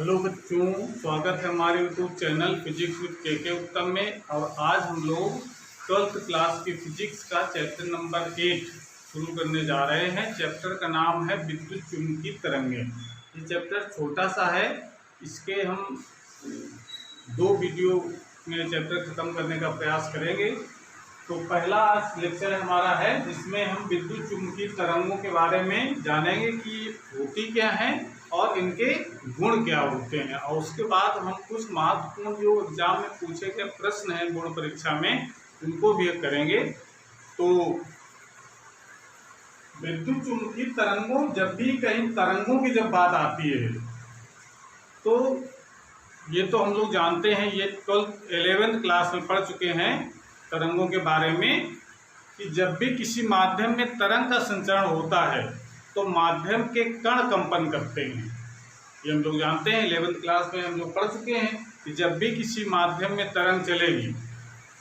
Hello बच्चों, स्वागत है हमारे यूट्यूब चैनल फिजिक्स विद के उत्तम में। और आज हम लोग 12th क्लास की फिजिक्स का चैप्टर नंबर 8 शुरू करने जा रहे हैं। चैप्टर का नाम है विद्युत चुंबकीय तरंगें। ये चैप्टर छोटा सा है, इसके हम 2 वीडियो में चैप्टर खत्म करने का प्रयास करेंगे। तो पहला आज लेक्चर हमारा है जिसमें हम विद्युत चुंबकीय तरंगों के बारे में जानेंगे कि होती क्या हैं और इनके गुण क्या होते हैं। और उसके बाद हम कुछ महत्वपूर्ण जो एग्जाम में पूछे गए प्रश्न हैं बोर्ड परीक्षा में, उनको भी करेंगे। तो विद्युत चुंबकीय तरंगों, जब भी कहीं तरंगों की जब बात आती है तो ये तो हम लोग जानते हैं, ये 11th क्लास में पढ़ चुके हैं तरंगों के बारे में, कि जब भी किसी माध्यम में तरंग का संचरण होता है तो माध्यम के कण कंपन करते हैं। ये हम लोग जानते हैं, 11th क्लास में हम लोग पढ़ चुके हैं कि जब भी किसी माध्यम में तरंग चलेगी,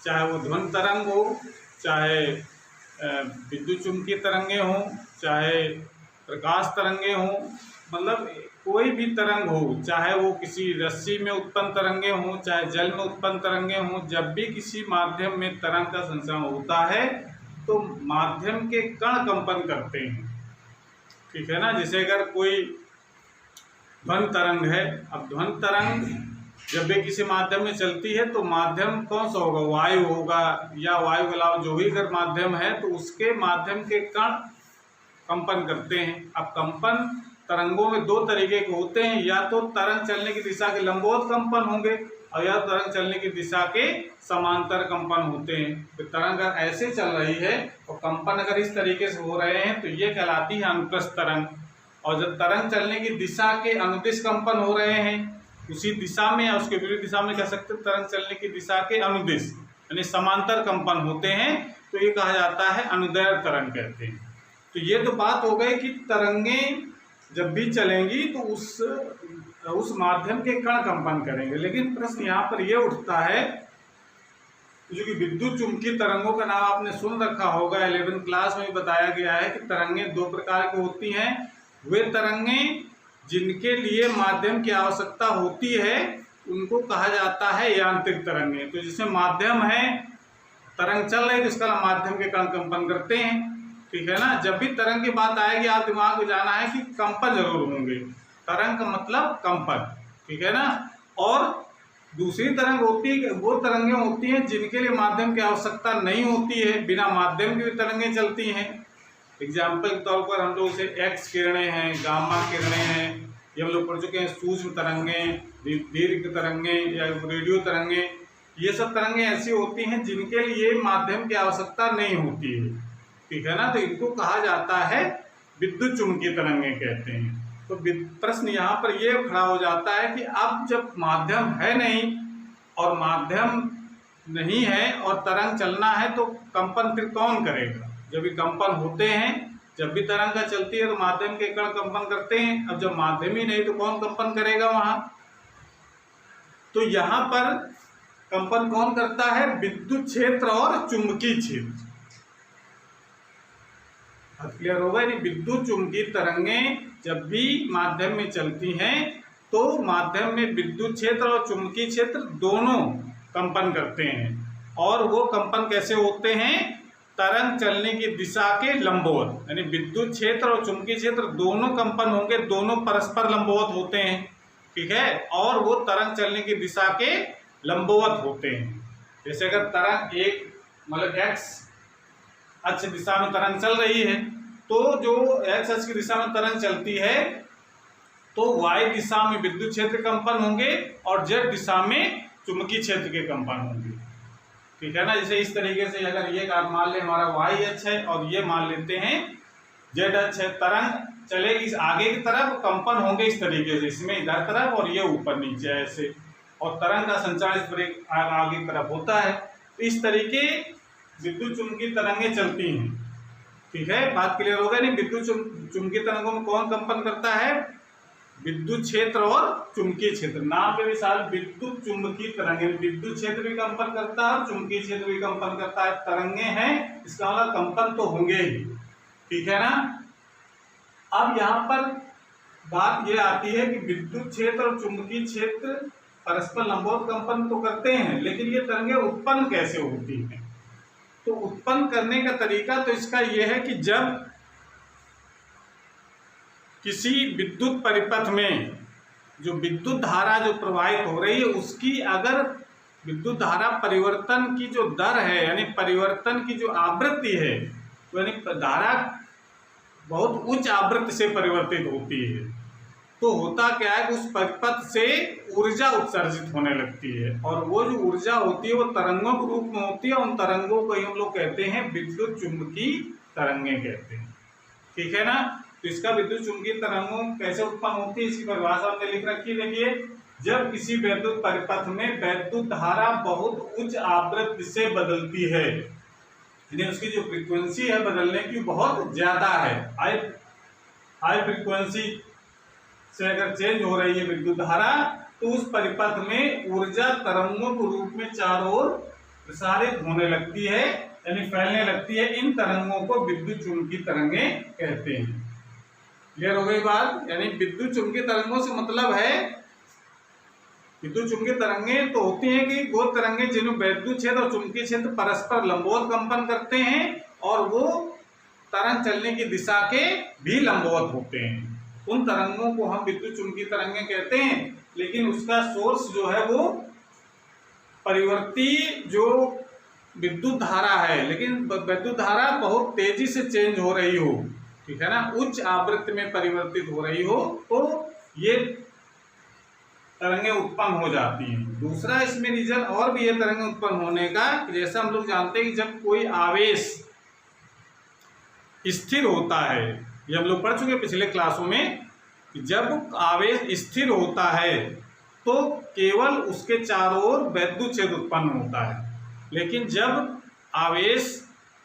चाहे वो ध्वनि तरंग हो, चाहे विद्युत चुंबकीय तरंगें हों, चाहे प्रकाश तरंगें हों, मतलब कोई भी तरंग हो, चाहे वो किसी रस्सी में उत्पन्न तरंगें हों, चाहे जल में उत्पन्न तरंगें हों, जब भी किसी माध्यम में तरंग का संचरण होता है तो माध्यम के कण कंपन करते हैं। ठीक है ना। जैसे अगर कोई ध्वनि तरंग है, अब ध्वनि तरंग जब भी किसी माध्यम में चलती है तो माध्यम कौन सा होगा, वायु होगा या वायु के अलावा जो भी अगर माध्यम है तो उसके माध्यम के कण कंपन करते हैं। अब कंपन तरंगों में 2 तरीके के होते हैं, या तो तरंग चलने की दिशा के लंबवत कंपन होंगे और या तरंग चलने की दिशा के समांतर कंपन होते हैं। तो तरंग अगर ऐसे चल रही है और कंपन अगर इस तरीके से हो रहे हैं तो ये कहलाती है अनुप्रस्थ तरंग। और जब तरंग चलने की दिशा के अनुदिश कंपन हो रहे हैं, उसी दिशा में या उसके विपरीत दिशा में कह सकते हैं तरंग चलने की दिशा के अनुदिश यानी समांतर कंपन होते हैं, तो ये कहा जाता है अनुदैर्घ्य तरंग कहते हैं। तो ये तो बात हो गई कि तरंगें जब भी चलेंगी तो उस माध्यम के कण कंपन करेंगे। लेकिन प्रश्न यहाँ पर यह उठता है, जो कि विद्युत चुंबकीय तरंगों का नाम आपने सुन रखा होगा, 11th क्लास में बताया गया है कि तरंगें 2 प्रकार की होती हैं। वे तरंगें जिनके लिए माध्यम की आवश्यकता होती है उनको कहा जाता है यांत्रिक तरंगें। तो जिसमें माध्यम है, तरंग चल रही है तो इसका माध्यम के कण कंपन करते हैं। ठीक है ना। जब भी तरंग की बात आएगी आप दिमाग में जाना है कि कंपन जरूर होंगे, तरंग का मतलब कंपन। ठीक है ना। और दूसरी तरंग होती है, वो तरंगें होती हैं जिनके लिए माध्यम की आवश्यकता नहीं होती है, बिना माध्यम की भी तरंगें चलती हैं। एग्जाम्पल के तौर पर हम लोग इसे एक्स किरणें हैं, गामा किरणें हैं, ये हम लोग पढ़ चुके हैं, सूक्ष्म तरंगें, दीर्घ तरंगें या रेडियो तरंगें। ये सब तरंगें ऐसी होती हैं जिनके लिए माध्यम की आवश्यकता नहीं होती है। ठीक है ना। तो इनको कहा जाता है विद्युत चुंबकीय तरंगें कहते हैं। तो प्रश्न यहाँ पर ये खड़ा हो जाता है कि अब जब माध्यम है नहीं और माध्यम नहीं है और तरंग चलना है तो कंपन फिर कौन करेगा। जब भी कंपन होते हैं, जब भी तरंग का चलती है तो माध्यम के कण कंपन करते हैं। अब जब माध्यम ही नहीं तो कौन कंपन करेगा वहां। तो यहाँ पर कंपन कौन करता है, विद्युत क्षेत्र और चुंबकीय क्षेत्र। क्लियर होगा। यानी विद्युत चुंबकीय तरंगें जब भी माध्यम में चलती हैं तो माध्यम में विद्युत क्षेत्र और चुंबकीय क्षेत्र दोनों कंपन करते हैं। और वो कंपन कैसे होते हैं, तरंग चलने की दिशा के लंबवत। यानी विद्युत क्षेत्र और चुंबकीय क्षेत्र दोनों कंपन होंगे, दोनों परस्पर लंबवत होते हैं। ठीक है। और वो तरंग चलने की दिशा के लंबवत होते हैं। जैसे अगर तरंग एक मतलब एक्स अक्ष दिशा में तरंग चल रही है तो जो एक्स अक्ष की दिशा में तरंग चलती है तो वाई दिशा में विद्युत क्षेत्र कंपन होंगे और जेड दिशा में चुंबकीय क्षेत्र के कंपन होंगे। ठीक है ना। जैसे इस तरीके से अगर ये मान ले हमारा वाई अक्ष है और ये मान लेते हैं जेड अक्ष है, तरंग चलेगी आगे की तरफ, कंपन होंगे इस तरीके से, इसमें इधर तरफ और ये ऊपर नीचे ऐसे, और तरंग का संचार इस पर आगे की तरफ होता है। तो इस तरीके विद्युत चुंबकीय तरंगें चलती हैं। ठीक है। बात क्लियर होगा। नहीं, विद्युत चुंबकीय तरंगों में कौन कंपन करता है, विद्युत क्षेत्र और चुंबकीय क्षेत्र। नाम के अनुसार विद्युत चुंबकीय तरंगें, विद्युत क्षेत्र भी कंपन करता है और चुंबकीय क्षेत्र भी कंपन करता है। तरंगें हैं, इसका मतलब कंपन तो होंगे ही। ठीक है ना। अब यहाँ पर बात ये आती है कि विद्युत क्षेत्र और चुंबकीय क्षेत्र परस्पर लंबवत कंपन तो करते हैं, लेकिन ये तरंगें उत्पन्न कैसे होती हैं? तो उत्पन्न करने का तरीका तो इसका यह है कि जब किसी विद्युत परिपथ में जो विद्युत धारा जो प्रवाहित हो रही है उसकी अगर विद्युत धारा परिवर्तन की जो दर है, यानी परिवर्तन की जो आवृत्ति है, तो यानी धारा बहुत उच्च आवृत्ति से परिवर्तित होती है, तो होता क्या है कि उस परिपथ से ऊर्जा उत्सर्जित होने लगती है, और वो जो ऊर्जा होती है वो तरंगों के रूप में होती है। उन तरंगों को हम लोग कहते हैं विद्युत चुंबकीय तरंगें कहते हैं। ठीक है ना? तो इसका विद्युत चुंबकीय तरंगों कैसे उत्पन्न होती है इसकी परिभाषा हमने लिख रखी है। देखिए, जब किसी वैद्युत परिपथ में वैद्युत धारा बहुत उच्च आवृत्ति से बदलती है, यानी उसकी जो फ्रीक्वेंसी है बदलने की बहुत ज्यादा है, हाई फ्रीक्वेंसी से अगर चेंज हो रही है विद्युत धारा, तो उस परिपथ में ऊर्जा तरंगों के रूप में चारों ओर प्रसारित होने लगती है, यानी फैलने लगती है। इन तरंगों को विद्युत चुंबकीय तरंगें कहते हैं। क्लियर हो गई बात? यानी विद्युत चुंबकीय तरंगों से मतलब है, विद्युत चुंबकीय तरंगें तो होती हैं कि वो तरंगें जिनमें वैद्युत क्षेत्र और चुंबकीय क्षेत्र परस्पर लंबवत कंपन करते हैं और वो तरंग चलने की दिशा के भी लंबवत होते हैं। उन तरंगों को हम विद्युत चुंबकीय तरंगें कहते हैं, लेकिन उसका सोर्स जो है वो परिवर्ती जो विद्युत धारा है, लेकिन विद्युत धारा बहुत तेजी से चेंज हो रही हो, ठीक है ना, उच्च आवृत्ति में परिवर्तित हो रही हो, तो ये तरंगें उत्पन्न हो जाती हैं। दूसरा इसमें रीजन और भी है तरंगें उत्पन्न होने का, जैसा हम लोग जानते हैं कि जब कोई आवेश स्थिर होता है, ये हम लोग पढ़ चुके पिछले क्लासों में, कि जब आवेश स्थिर होता है तो केवल उसके चारों ओर वैद्युत क्षेत्र उत्पन्न होता है, लेकिन जब आवेश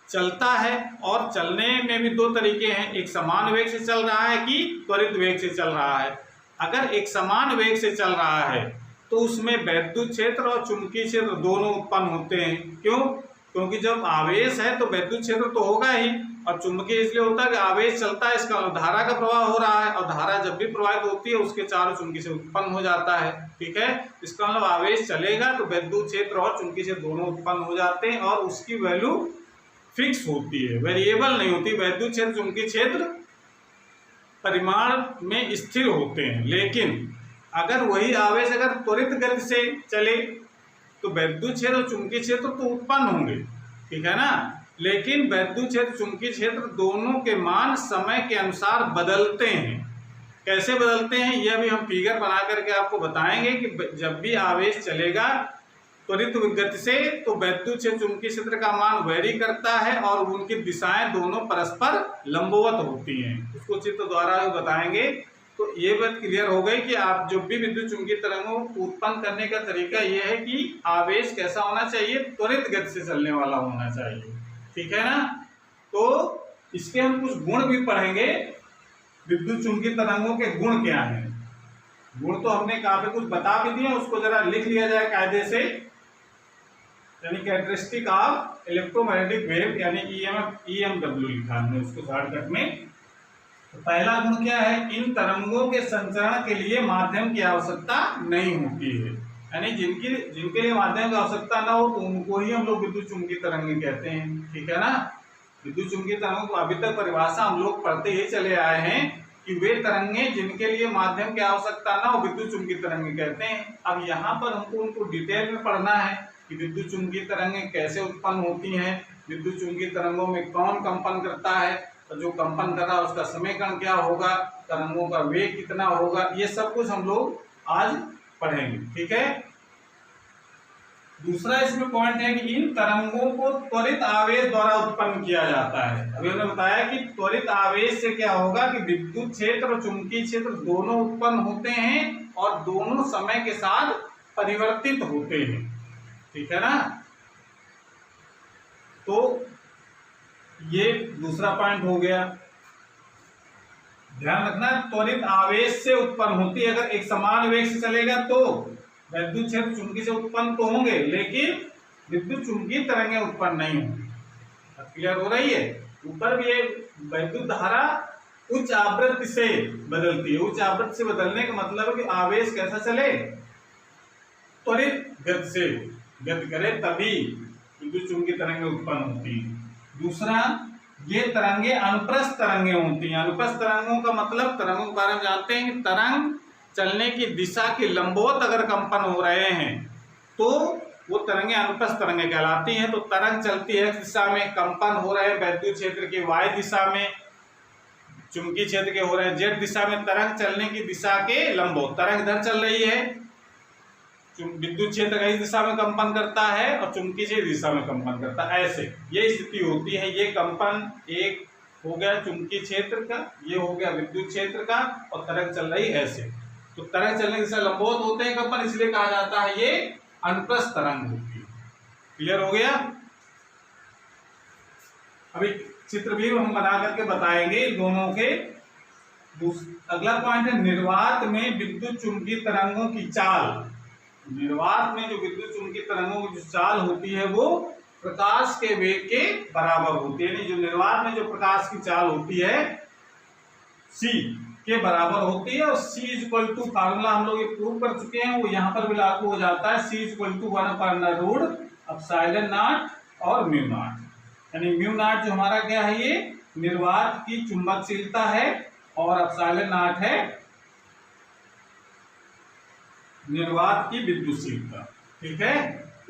चलता है, और चलने में भी दो तरीके हैं, एक समान वेग से चल रहा है कि त्वरित वेग से चल रहा है। अगर एक समान वेग से चल रहा है तो उसमें वैद्युत क्षेत्र और चुंबकीय क्षेत्र दोनों उत्पन्न होते हैं। क्यों? क्योंकि जब आवेश है तो विद्युत क्षेत्र तो होगा ही, और चुंबकीय इसलिए होता है कि आवेश चलता है, इसका धारा का प्रवाह हो रहा है, और धारा जब भी प्रवाहित होती है उसके चारों चुंबकीय क्षेत्र उत्पन्न हो जाता है। ठीक है? इसका मतलब आवेश चलेगा तो विद्युत क्षेत्र और चुंबकीय क्षेत्र दोनों उत्पन्न हो जाते हैं, और उसकी वैल्यू फिक्स होती है, वेरिएबल नहीं होती। वैद्युत क्षेत्र चुंबकीय क्षेत्र परिमाण में स्थिर होते हैं, लेकिन अगर वही आवेश अगर त्वरित गति से चले तो वैद्युत क्षेत्र और चुंबकीय क्षेत्र तो उत्पन्न होंगे, ठीक है ना, लेकिन वैद्युत क्षेत्र चुंबकीय क्षेत्र दोनों के मान समय के अनुसार बदलते हैं। कैसे बदलते हैं यह भी हम फिगर बना करके आपको बताएंगे कि जब भी आवेश चलेगा त्वरित गति से तो वैद्युत क्षेत्र चुंबकीय क्षेत्र का मान वेरी करता है, और उनकी दिशाएं दोनों परस्पर लंबवत होती हैं। उसको चित्र द्वारा भी बताएंगे। तो ये बात क्लियर हो गई कि आप जब भी विद्युत चुंबकीय तरंगों को उत्पन्न करने का तरीका ये है कि आवेश कैसा होना चाहिए, त्वरित गति से चलने वाला होना चाहिए। ठीक है ना? तो इसके हम कुछ गुण भी पढ़ेंगे, विद्युत चुंबकीय तरंगों के गुण क्या हैं। गुण तो हमने काफी कुछ बता भी दिए, उसको जरा लिख लिया जाए कायदे से, यानी कैरेक्टरिस्टिक ऑफ इलेक्ट्रोमैग्नेटिक वेव, यानी EMW लिखा हमने उसको शॉर्टकट में। तो पहला गुण क्या है? इन तरंगों के संचरण के लिए माध्यम की आवश्यकता नहीं होती है, यानी जिनके लिए माध्यम की आवश्यकता ना हो तो उनको ही हम लोग विद्युत चुंबकीय तरंगें कहते हैं। ठीक है ना? विद्युत चुंबकीय तरंगों को अभी तक परिभाषा हम लोग पढ़ते ही चले आए हैं कि वे तरंगें जिनके लिए माध्यम की आवश्यकता ना हो विद्युत चुंबकीय तरंगें कहते हैं। अब यहाँ पर हमको उनको डिटेल में पढ़ना है कि विद्युत चुंबकीय तरंगें कैसे उत्पन्न होती हैं, विद्युत चुंबकीय तरंगों में कौन कंपन करता है, तो जो कंपन कर रहा है उसका समीकरण क्या होगा, तरंगों का वेग कितना होगा, ये सब कुछ हम लोग आज पढ़ेंगे। ठीक है? दूसरा इसमें पॉइंट है कि इन तरंगों को त्वरित आवेश द्वारा उत्पन्न किया जाता है। अभी हमने बताया कि त्वरित आवेश से क्या होगा कि विद्युत क्षेत्र और चुंबकीय क्षेत्र दोनों उत्पन्न होते हैं और दोनों समय के साथ परिवर्तित होते हैं। ठीक है ना? तो ये दूसरा पॉइंट हो गया। ध्यान रखना, त्वरित आवेश से उत्पन्न होती है। अगर एक समान वेग से चलेगा तो वैद्युत क्षेत्र चुंबकीय से उत्पन्न तो होंगे, लेकिन विद्युत चुंबकीय तरंगें उत्पन्न नहीं होंगी। क्लियर हो रही है? ऊपर भी एक वैद्युत धारा उच्च आवृत्ति से बदलती है। उच्च आवृत्ति से बदलने का मतलब है कि आवेश कैसा चले, त्वरित गति से गति करे, तभी विद्युत चुंबकीय तरंगें उत्पन्न होती है। दूसरा, ये तरंगे अनुप्रस्थ तरंगे होती हैं। अनुप्रस्थ तरंगों का मतलब, तरंगों के बारे में जानते हैं कि तरंग चलने की दिशा के लंबवत अगर कंपन हो रहे हैं तो वो तरंगे अनुप्रस्थ तरंगे कहलाती हैं। तो तरंग चलती है दिशा में, कंपन हो रहे हैं वैद्युत क्षेत्र के वाय दिशा में, चुंबकीय क्षेत्र के हो रहे हैं जेड दिशा में। तरंग चलने की दिशा के लंबवत, तरंग इधर चल रही है, विद्युत क्षेत्र इस दिशा में कंपन करता है और चुंबकीय क्षेत्र दिशा में कंपन करता है। ऐसे ये स्थिति होती है। ये कंपन एक हो गया चुंबकीय क्षेत्र का, ये हो गया विद्युत क्षेत्र का, और तरंग चल रही ऐसे। तो तरंग चलने की दिशा लंबवत होते हैं कंपन, इसलिए कहा जाता है ये अनुप्रस्थ तरंग होती है। क्लियर हो गया? अभी चित्र भी हम बना करके बताएंगे दोनों के। अगला पॉइंट है निर्वात में विद्युत चुंबकीय तरंगों की चाल। निर्वात में जो विद्युत चुंबकीय तरंगों की जो चाल होती है वो प्रकाश के वेग के बराबर होती है। यानी जो निर्वात में जो प्रकाश की चाल होती है c के बराबर होती है। और c इक्वल टू फार्मूला हम लोग ये प्रूव कर चुके हैं, वो यहाँ पर भी लागू हो जाता है। c इक्वल टू 1/√ε0 और μ0। यानी μ0 जो हमारा क्या है, ये निर्वात की चुंबकशीलता है, और ε0 है निर्वात की विद्युतशीलता। ठीक है,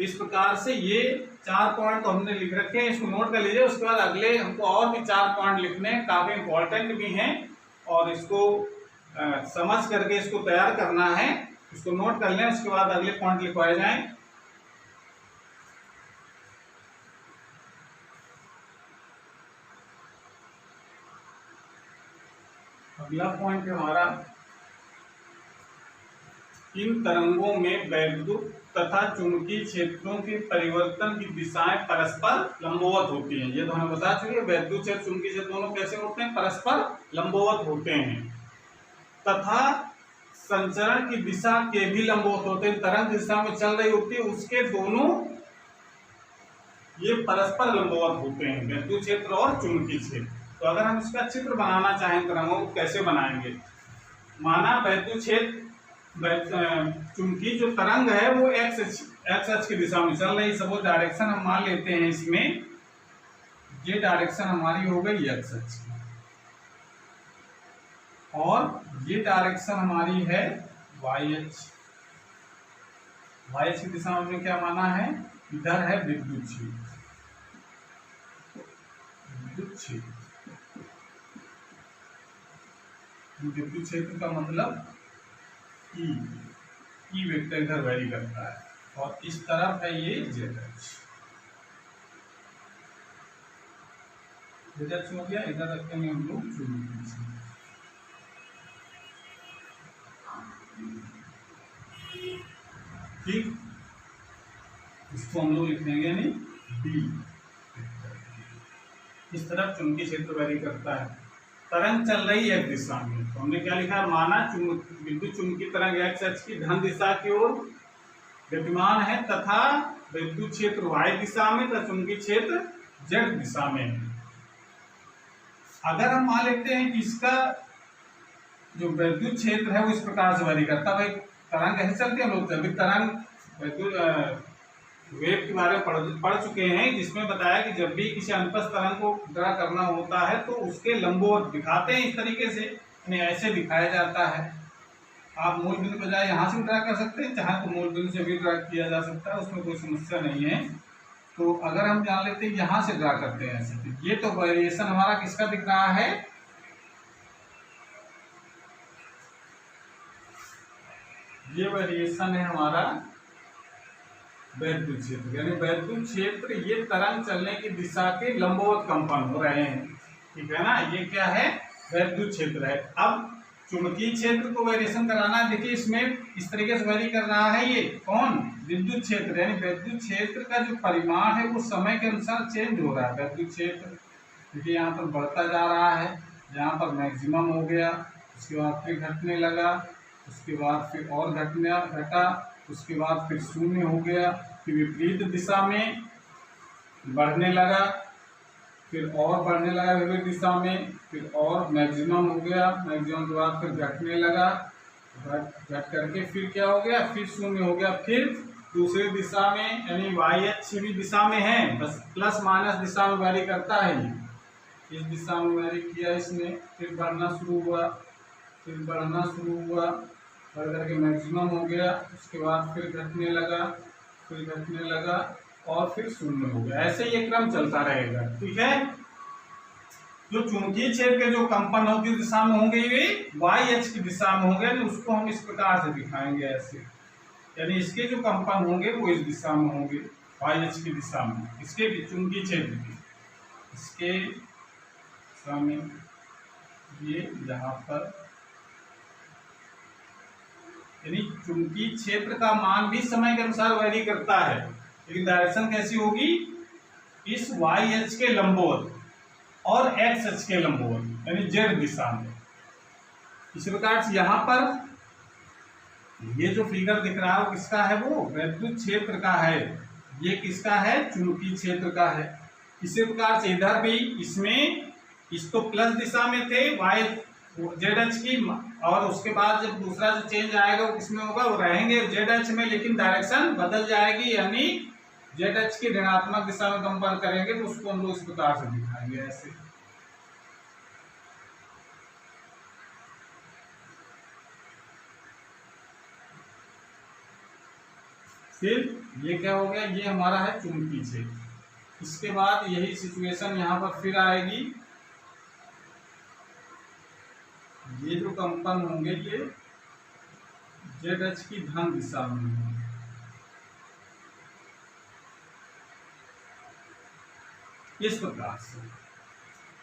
इस प्रकार से ये 4 पॉइंट तो हमने लिख रखे हैं, इसको नोट कर लीजिए। उसके बाद अगले हमको और भी 4 पॉइंट लिखने हैं, काफी इंपॉर्टेंट भी हैं, और इसको समझ करके इसको तैयार करना है। इसको नोट कर लें, उसके बाद अगले पॉइंट लिखवाए जाएं। अगला पॉइंट है हमारा, इन तरंगों में वैद्युत तथा चुंबकीय क्षेत्रों के परिवर्तन की दिशाएं परस्पर लंबवत होती हैं। ये तो हमें बता चुके हैं, वैद्युत क्षेत्र चुंबकीय क्षेत्र दोनों कैसे होते हैं, परस्पर लंबवत होते हैं, तथा संचरण की दिशा के भी लंबवत होते हैं। तरंग दिशा में चल रही होती है उसके दोनों ये परस्पर लंबवत होते हैं, वैद्युत क्षेत्र और चुंबकीय क्षेत्र। तो अगर हम इसका चित्र बनाना चाहें तरंगों को कैसे बनाएंगे, माना वैद्युत क्षेत्र चुंबकीय जो तरंग है वो एक्स अक्ष की दिशा में चल रही। सपोज डायरेक्शन हम मान लेते हैं इसमें, ये डायरेक्शन हमारी हो गई एक्स अक्ष की, और ये डायरेक्शन हमारी है वाई अक्ष। वाई अक्ष की दिशा में हमने क्या माना है, इधर है विद्युत क्षेत्र। विद्युत क्षेत्र, विद्युत क्षेत्र का मतलब ई वेक्टर इधर वैरी करता है, और इस तरफ है ये जेड अक्ष। जेड अक्ष हो गया, इधर रखते हैं हम लोग चुंबकीय क्षेत्र। ठीक, इसको हम लोग लिख देंगे यानी डी। इस तरफ चुंबकीय क्षेत्र वैरी करता है। तरंग चल रही है एक दिशा में, तो हमने क्या लिखा है, माना विद्युत चुंबकीय तरंग एक्स अक्ष की धन दिशा की ओर गतिमान है, तथा विद्युत क्षेत्र वाई दिशा में तथा चुंबकीय क्षेत्र जेड दिशा में है। अगर हम मान लेते हैं कि इसका जो विद्युत क्षेत्र है वो इस प्रकार से वैरी करता है, तरंग कैसे चलती है, हम लोग जब तरंग विद्युत वेव के बारे में पढ़ चुके हैं, जिसमें बताया कि जब भी किसी अनुप्रस्थ तरंग को ड्रा करना होता है तो उसके लंबवत दिखाते हैं इस तरीके से, यानी ऐसे दिखाया जाता है। आप मूल बिंदु बजाय यहाँ से ड्रा कर सकते हैं, चाहे तो मूल बिंदु से भी ड्रा किया जा सकता है, उसमें कोई समस्या नहीं है। तो अगर हम जान लेते हैं यहाँ से ड्रा करते हैं ऐसे, ये तो वेरिएशन हमारा किसका दिख रहा है, ये वेरिएशन है हमारा वैद्युत क्षेत्र। यानी वैद्युत क्षेत्र ये तरंग चलने की दिशा के लंबवत कंपन हो रहे हैं। ठीक है ना, ये क्या है, वैद्युत क्षेत्र है। अब चुंबकीय क्षेत्र को वेरिएशन कराना है, देखिए इसमें इस तरीके से वेरी कर रहा है, ये कौन, विद्युत क्षेत्र। यानी विद्युत क्षेत्र का जो परिमाण है वो समय के अनुसार चेंज हो रहा है। विद्युत क्षेत्र देखिए यहाँ पर बढ़ता जा रहा है, यहाँ पर मैक्सिमम हो गया, उसके बाद फिर घटने लगा, उसके बाद फिर और घटा, उसके बाद फिर शून्य हो गया, फिर विपरीत दिशा में बढ़ने लगा, फिर और बढ़ने लगा विपरीत दिशा में, फिर और मैक्सिमम हो गया, मैक्सिमम के बाद फिर घटने लगा, घट करके फिर क्या हो गया, फिर शून्य हो गया, फिर दूसरी दिशा में यानी वाई अक्ष भी दिशा में है, बस प्लस माइनस दिशा में वैरी करता है। इस दिशा में वैरी किया इसने, फिर बढ़ना शुरू हुआ, फिर बढ़ना शुरू हुआ, बढ़ करके मैक्सिमम हो गया, उसके बाद फिर घटने लगा, फिर घटने लगा और फिर शून्य हो गया। ऐसे ये क्रम चलता रहेगा। ठीक है, जो चुंबकीय क्षेत्र के जो कंपन होगी दिशा में होंगे वे वाई अक्ष की दिशा में होंगे, उसको हम इस प्रकार से दिखाएंगे ऐसे, यानी इसके जो कंपन होंगे वो इस दिशा में होंगे, वाई अक्ष की दिशा में, इसके चुंबकीय क्षेत्र की, इसके दिशा में ये यहाँ पर, यानी चुंबकीय क्षेत्र का मान भी समय के अनुसार वैरी करता है, लेकिन डायरेक्शन कैसी होगी, इस वाई अक्ष के लंबवत और एक्स अक्ष के लंबवत, यानी जेड दिशा में। इस प्रकार से यहाँ पर ये जो फिगर दिख रहा है वो किसका है, वो वैद्युत क्षेत्र का है, ये किसका है, चुंबकीय क्षेत्र का है। इसी प्रकार से इधर भी इसमें, इस तो प्लस दिशा में थे वाई जेड अक्ष की, और उसके बाद जब दूसरा जो चेंज आएगा वो किसमें होगा, वो रहेंगे जेड अक्ष में, लेकिन डायरेक्शन बदल जाएगी, यानी जेड अक्ष की ऋणात्मक दिशा में कंपन करेंगे, तो उसको हम लोग इस प्रकार से दिखाएंगे ऐसे। फिर ये क्या हो गया, ये हमारा है चुंबकीय क्षेत्र। इसके बाद यही सिचुएशन यहाँ पर फिर आएगी, ये जो कंपन होंगे ये जेड अक्ष की धन दिशा में होंगे, इस प्रकार से।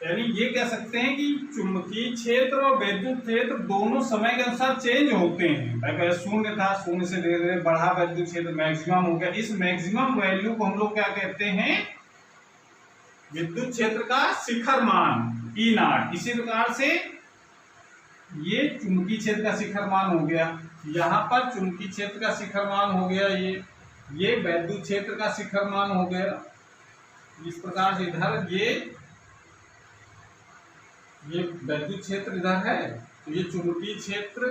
यानी ये कह सकते हैं कि चुंबकीय क्षेत्र और वैद्युत क्षेत्र दोनों समय के अनुसार चेंज होते हैं। पहले शून्य था, शून्य से धीरे धीरे बढ़ा, वैद्युत क्षेत्र मैक्सिमम हो गया। इस मैक्सिमम वैल्यू को हम लोग क्या कहते हैं, विद्युत क्षेत्र का शिखर मान ई नॉट। इसी प्रकार से ये चुंबकीय क्षेत्र का शिखर मान हो गया, यहाँ पर चुंबकीय क्षेत्र का शिखर मान हो गया, ये वैद्युत क्षेत्र का शिखर मान हो गया। इस प्रकार से इधर ये वैद्युत क्षेत्र इधर है, तो ये चुंबकीय क्षेत्र,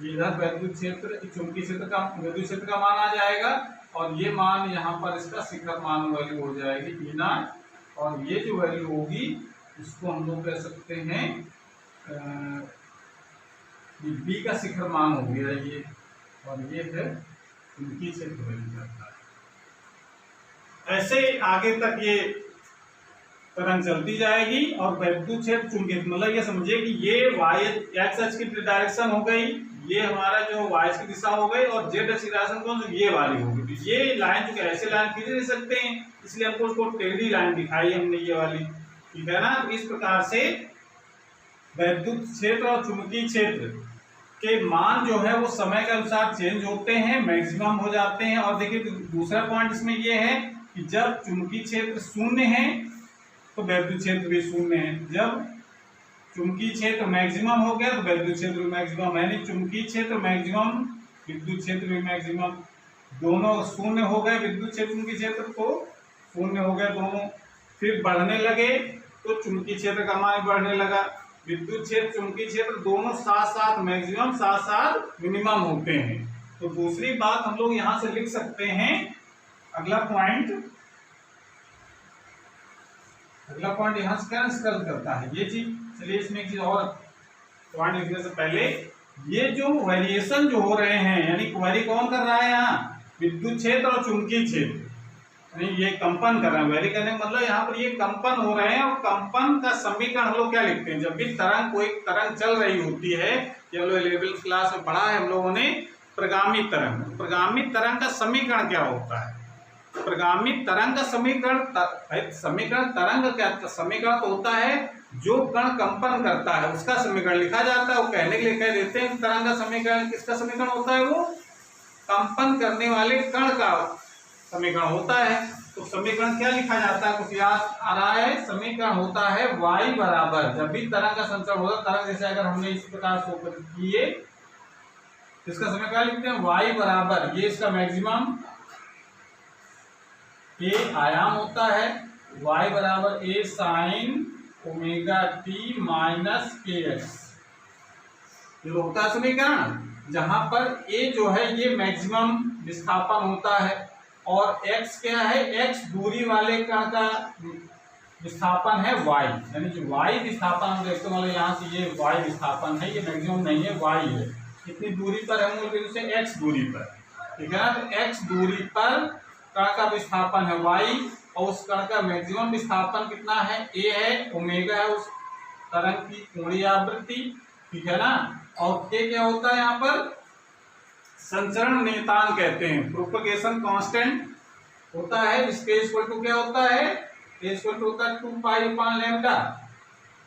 इधर वैद्युत क्षेत्र, चुंबकीय क्षेत्र का वैद्युत क्षेत्र का मान आ जाएगा, और ये मान यहाँ पर इसका शिखर मान वैल्यू हो जाएगी ई नॉट, और ये जो वैल्यू होगी इसको हम लोग कह सकते हैं ये बी का शिखर मान हो गया ये, और ये है चुंबकीय क्षेत्र वैल्यू करता है। ऐसे आगे तक ये तरंग चलती जाएगी, और वैद्युत क्षेत्र चुंबकीय, मतलब ये समझिए कि ये वाई एक्स अक्ष की डायरेक्शन हो गई, ये हमारा जो वाई की दिशा हो गई, और जेड अक्ष की डायरेक्शन कौन सी, ये वाली होगी। तो ये लाइन जो ऐसे लाइन खींच नहीं सकते हैं, इसलिए हमको उसको टेढ़ी लाइन दिखाई हमने ये वाली, ठीक है ना। इस प्रकार से वैद्युत क्षेत्र और चुंबकीय क्षेत्र के मान जो है वो समय के अनुसार चेंज होते हैं, मैक्सिमम हो जाते हैं। और देखिए दूसरा पॉइंट इसमें ये है कि जब चुंबकीय क्षेत्र शून्य है तो वैद्युत क्षेत्र भी शून्य है, जब चुंबकीय क्षेत्र मैक्सिमम हो गया तो वैद्युत क्षेत्र भी मैक्सिमम है, यानी चुंबकीय क्षेत्र मैक्सिमम, विद्युत क्षेत्र भी मैक्सिमम, दोनों शून्य हो गए, विद्युत क्षेत्र चुंबकीय क्षेत्र को शून्य हो गए दोनों। फिर बढ़ने लगे तो चुंबकीय क्षेत्र का मान बढ़ने लगा, विद्युत क्षेत्र चुंबकीय क्षेत्र दोनों साथ साथ मैक्सिमम साथ साथ मिनिमम होते हैं। तो दूसरी बात हम लोग यहाँ से लिख सकते हैं, अगला पॉइंट यहाँ से क्या निष्कर्ष करता है ये चीज। चलिए इसमें एक चीज और पॉइंट लिखने से पहले, ये जो वेरिएशन जो हो रहे हैं, यानी वेरी कौन कर रहा है यहाँ, विद्युत क्षेत्र और चुंबकीय क्षेत्र, यानी ये कंपन कर रहे हैं। वेरी करने का मतलब यहाँ पर ये कंपन हो रहे हैं, और कंपन का समीकरण हम लोग क्या लिखते हैं, जब भी तरंग कोई तरंग चल रही होती है, ये हम लोग 11th क्लास में पढ़ा है हम लोगों ने, प्रगामी तरंग। प्रगामी तरंग का समीकरण क्या होता है, प्रगामी तरंग का समीकरण तरंग क्या, समीकरण तो होता है जो कण कंपन करता है उसका समीकरण लिखा जाता है। वो कहने के लिए कह देते हैं तरंग का समीकरण किसका समीकरण होता है, वो कंपन करने वाले कण का समीकरण होता है। तो समीकरण क्या लिखा जाता है, कुछ याद आ रहा है, समीकरण होता है y बराबर, जब भी तरंग का संचरण होगा, तरंग जैसे अगर हमने इस प्रकार शो किए, इसका समीकरण लिखते हैं y बराबर, ये इसका मैक्सिमम ये आयाम होता है, y बराबर a sine omega T minus के एक्स। ये होता है समीकरण जहां पर a जो है ये मैक्सिमम विस्थापन होता है और x क्या है, x दूरी वाले कण का विस्थापन है y, यानी जो y विस्थापन हम देखते हैं, मतलब यहाँ से ये y विस्थापन है, ये मैक्सिमम नहीं है, y है। कितनी दूरी पर है, मूल बिंदु से x दूरी पर, ठीक है ना। तो x दूरी पर कण का विस्थापन है y और उस कण का मैक्सिमम विस्थापन कितना है, a है, ओमेगा है उस तरंग की कोणीय आवृत्ति, ठीक है ना। और k क्या होता है यहाँ पर, संचरण नियतांक कहते हैं, प्रोपगेशन कांस्टेंट होता है। इसके इक्वल टू क्या होता है, इक्वल टू होता है 2 पाई अपान लैम्डा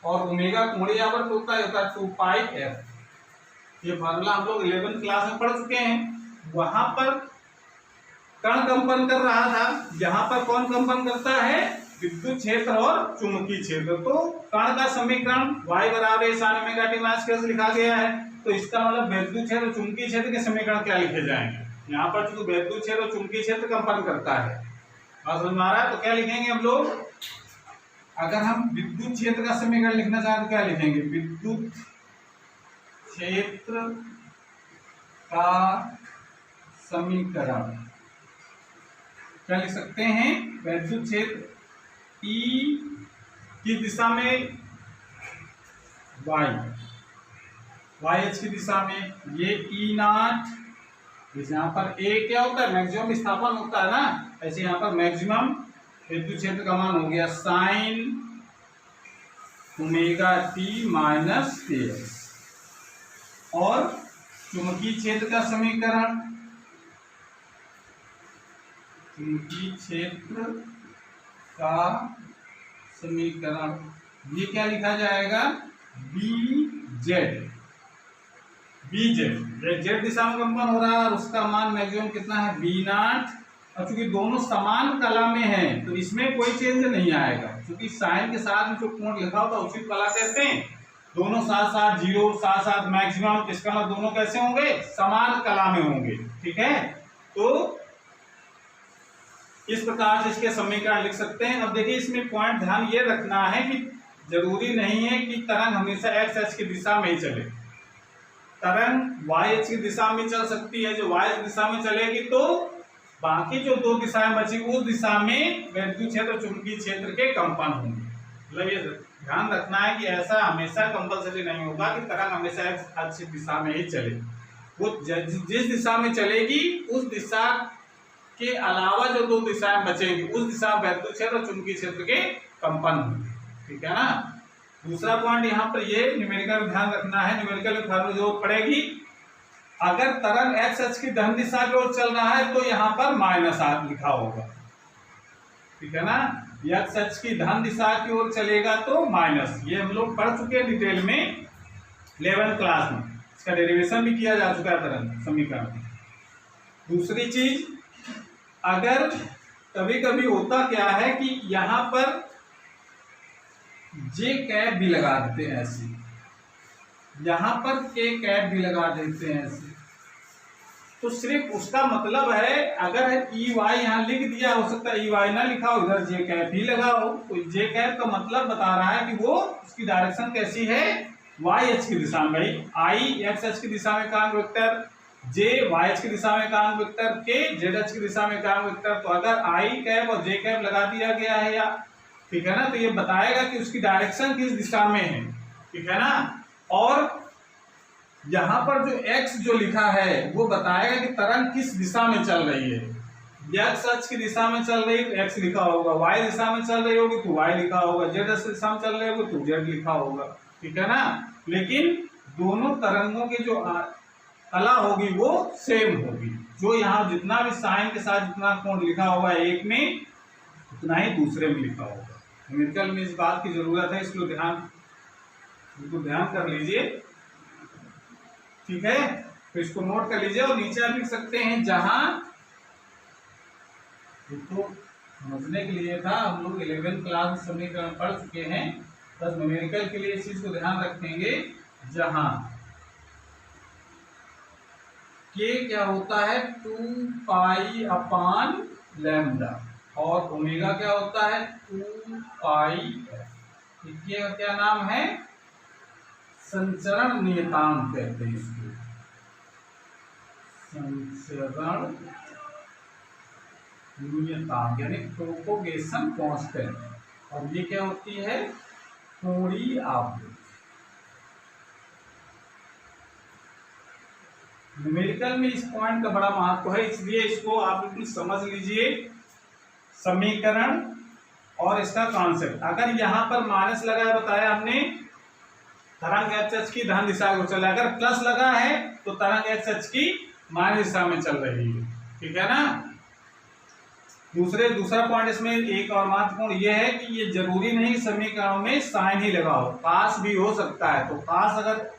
और ओमेगा कोणीय आवर्त होता है 2 पाई एफ। ये फार्मूला हम लोग 11th क्लास में पढ़ चुके हैं। वहां पर कण कंपन कर रहा था, यहाँ पर कौन कंपन करता है, विद्युत क्षेत्र और चुंबकीय क्षेत्र। तो कण का समीकरण y बराबर sin ओमेगा टी माइनस के लिखा गया है, तो इसका मतलब विद्युत क्षेत्र और चुंबकीय क्षेत्र के समीकरण क्या लिखे जाएंगे, यहाँ पर चूंकि विद्युत क्षेत्र और चुंबकीय क्षेत्र कंपन करता है, बात समझ में आ रहा है। तो क्या लिखेंगे हम लोग, अगर हम विद्युत क्षेत्र का समीकरण लिखना चाहें तो क्या लिखेंगे, विद्युत क्षेत्र का समीकरण क्या लिख सकते हैं, विद्युत क्षेत्र E की दिशा में y h की दिशा में ये E नॉट, यहाँ पर a क्या होता है, मैक्सिमम विस्थापन होता है ना, ऐसे यहाँ पर मैक्सिमम विद्युत क्षेत्र का मान हो गया साइन ओमेगा टी माइनस के एक्स। और चुंबकीय क्षेत्र का समीकरण, चुंबकीय क्षेत्र का समीकरण ये क्या लिखा जाएगा, BZ, जेड दिशा में कंपन हो रहा है और उसका मान मैक्सिमम कितना है, B नॉट। और चूंकि दोनों समान कला में हैं तो इसमें कोई चेंज नहीं आएगा, क्योंकि साइन के साथ जो कोण लिखा होता है उसी कला कहते हैं। दोनों साथ साथ जीरो, साथ साथ मैक्सिमम, इसका मतलब दोनों कैसे होंगे, समान कला में होंगे, ठीक है। तो इस प्रकार से इसके समीकरण लिख सकते हैं। अब देखिए इसमें पॉइंट ध्यान ये रखना है कि जरूरी नहीं है कि तरंग हमेशा एक्स एच की दिशा में ही चले, तरंग वाई एच की दिशा में चल सकती है। जो वाई दिशा में चलेगी तो बाकी जो दो दिशाएं बची उस दिशा में विद्युत क्षेत्र चुंबकीय क्षेत्र के कंपन होंगे। मतलब ये ध्यान रखना है कि ऐसा हमेशा कंपल्सरी नहीं होगा कि तरंग हमेशा एक्स अक्ष की दिशा में ही चले। वो जिस दिशा में चलेगी उस दिशा के अलावा जो दो दिशाएं बचेंगी उस दिशा में विद्युत क्षेत्र और चुंबकीय क्षेत्र के कंपन होंगे, ठीक है ना। दूसरा पॉइंट यहाँ पर ये न्यूमेरिकल ध्यान रखना है, न्यूमेरिकल में फार्मूला जरूरत पड़ेगी। अगर तरंग एक्स अक्ष की धन दिशा की ओर चल रहा है तो यहाँ पर माइनस आर लिखा होगा, ठीक है ना। एक्स अक्ष की धन दिशा की ओर चलेगा तो माइनस, ये हम लोग पढ़ चुके हैं डिटेल में 11th क्लास में, इसका डेरिवेशन भी किया जा चुका है तरंग समीकरण। दूसरी चीज, अगर कभी कभी होता क्या है कि यहाँ पर जे कैप भी लगा देते हैं ऐसे, यहाँ पर के कैप भी लगा देते हैं ऐसे, तो सिर्फ उसका मतलब है अगर ई वाई यहाँ लिख दिया, हो सकता है ई वाई ना लिखा हो, इधर जे कैप ही लगा हो, तो जे कैप का मतलब बता रहा है कि वो उसकी डायरेक्शन कैसी है, वाई एच की दिशा में। भाई आई एक्स एच की दिशा में काम वेक्टर, जे वाई एच की दिशा में काम वेक्टर, के जेड एच की दिशा में काम वेक्टर। तो अगर आई कैप और जे कैप लगा दिया गया है या, ठीक है ना, तो ये बताएगा कि उसकी डायरेक्शन किस दिशा में है, ठीक है ना। और यहाँ पर जो x जो लिखा है वो बताएगा कि तरंग किस दिशा में चल रही है। x अक्ष की दिशा में चल रही है तो x लिखा होगा, y दिशा में चल रही होगी तो y लिखा होगा, z अक्ष की दिशा में चल रही होगी तो z लिखा होगा, ठीक है ना। लेकिन दोनों तरंगों की जो कला होगी वो सेम होगी, जो यहाँ जितना भी साइन के साथ जितना कोण लिखा होगा एक में उतना ही दूसरे में लिखा होगा। न्यूमेरिकल में इस बात की जरूरत है, इसको ध्यान कर लीजिए, ठीक है। तो इसको नोट कर लीजिए और नीचे आप लिख सकते हैं जहां, तो समझने के लिए था, हम लोग 11th क्लास में समीकरण पढ़ चुके हैं, बस न्यूमेरिकल के लिए इस चीज को ध्यान रखेंगे, जहां के क्या होता है 2 पाई अपान लैम्डा, और ओमेगा क्या होता है 2πf। देखिए क्या नाम है, संचरण नियतांक कहते हैं इसको, संचरण नियतांक यानी प्रोपोगेशन कांस्टेंट। और ये क्या होती है, कोणीय आवृत्ति। न्यूमेरिकल में इस पॉइंट का बड़ा महत्व है, इसलिए इसको आप बिल्कुल समझ लीजिए, समीकरण और इसका कॉन्सेप्ट। अगर यहाँ पर माइनस लगा है, बताया हमने, तरंग एक्स अक्ष की धन दिशा को चल रहा है, अगर प्लस लगा है तो तरंग एक्स अक्ष की माइनस दिशा में चल रही है, ठीक है ना। दूसरा पॉइंट इसमें एक और महत्वपूर्ण यह है कि ये जरूरी नहीं समीकरणों में साइन ही लगा हो, कास भी हो सकता है। तो कास अगर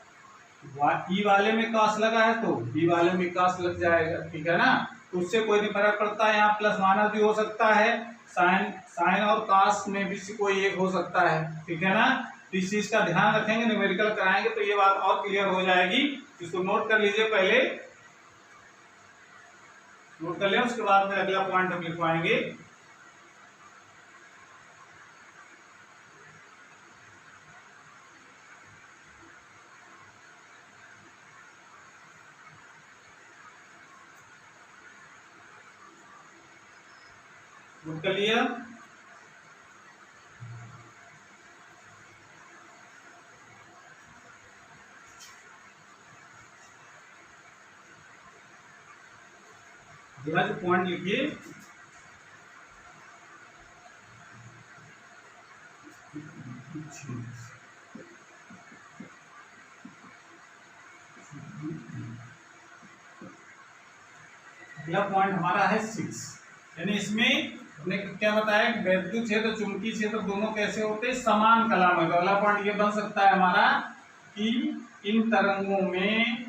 ई वाले में कास लगा है तो बी वाले में कास लग जाएगा, ठीक है ना। तो उससे कोई नहीं फर्क पड़ता है, यहाँ प्लस माइनस भी हो सकता है, साइन और कास में भी कोई एक हो सकता है, ठीक है ना। तो इस चीज का ध्यान रखेंगे, न्यूमेरिकल कराएंगे तो ये बात और क्लियर हो जाएगी। इसको नोट कर लीजिए, पहले नोट कर लें, उसके बाद में अगला पॉइंट हम लिखवाएंगे। नोट कर लिया, अगला जो पॉइंट लिखिए, अगला पॉइंट हमारा है 6। यानी इसमें हमने क्या बताया कि वैद्युत क्षेत्र चुंबकीय क्षेत्र दोनों कैसे होते हैं, समान कला में। तो अगला पॉइंट ये बन सकता है हमारा कि इन तरंगों में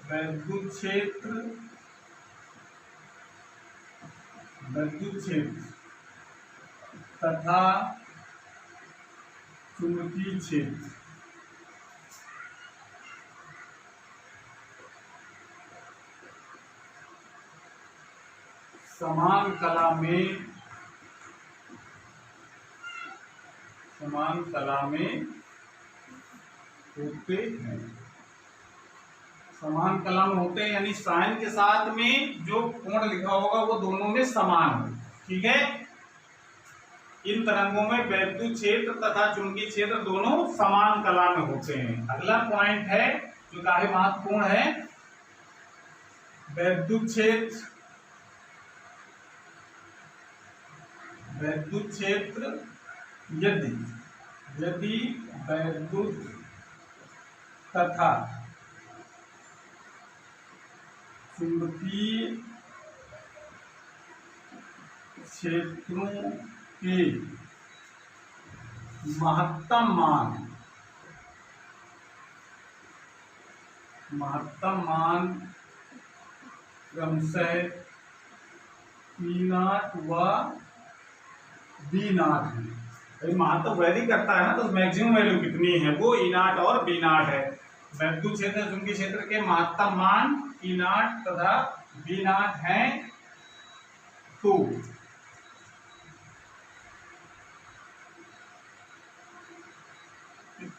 वैद्युत क्षेत्र तथा चुंबकीय क्षेत्र समान कला में होते हैं। समान कला में होते हैं यानी साइन के साथ में जो कोण लिखा होगा वो दोनों में समान हो, ठीक है। इन तरंगों में वैद्युत क्षेत्र तथा चुंबकीय क्षेत्र दोनों समान कला में होते हैं। अगला पॉइंट है जो काफी महत्वपूर्ण है, वैद्युत क्षेत्र यदि वैद्युत तथा चुंबकीय क्षेत्रों के महत्तम मान क्रमशः E0 व B0 है। महत्व वैरी करता है ना, तो मैक्सिमम वैल्यू कितनी है वो E0 और B0 है। वैद्युत क्षेत्र चुंबकीय क्षेत्र के महत्तम मान E0 तथा B0 है। तो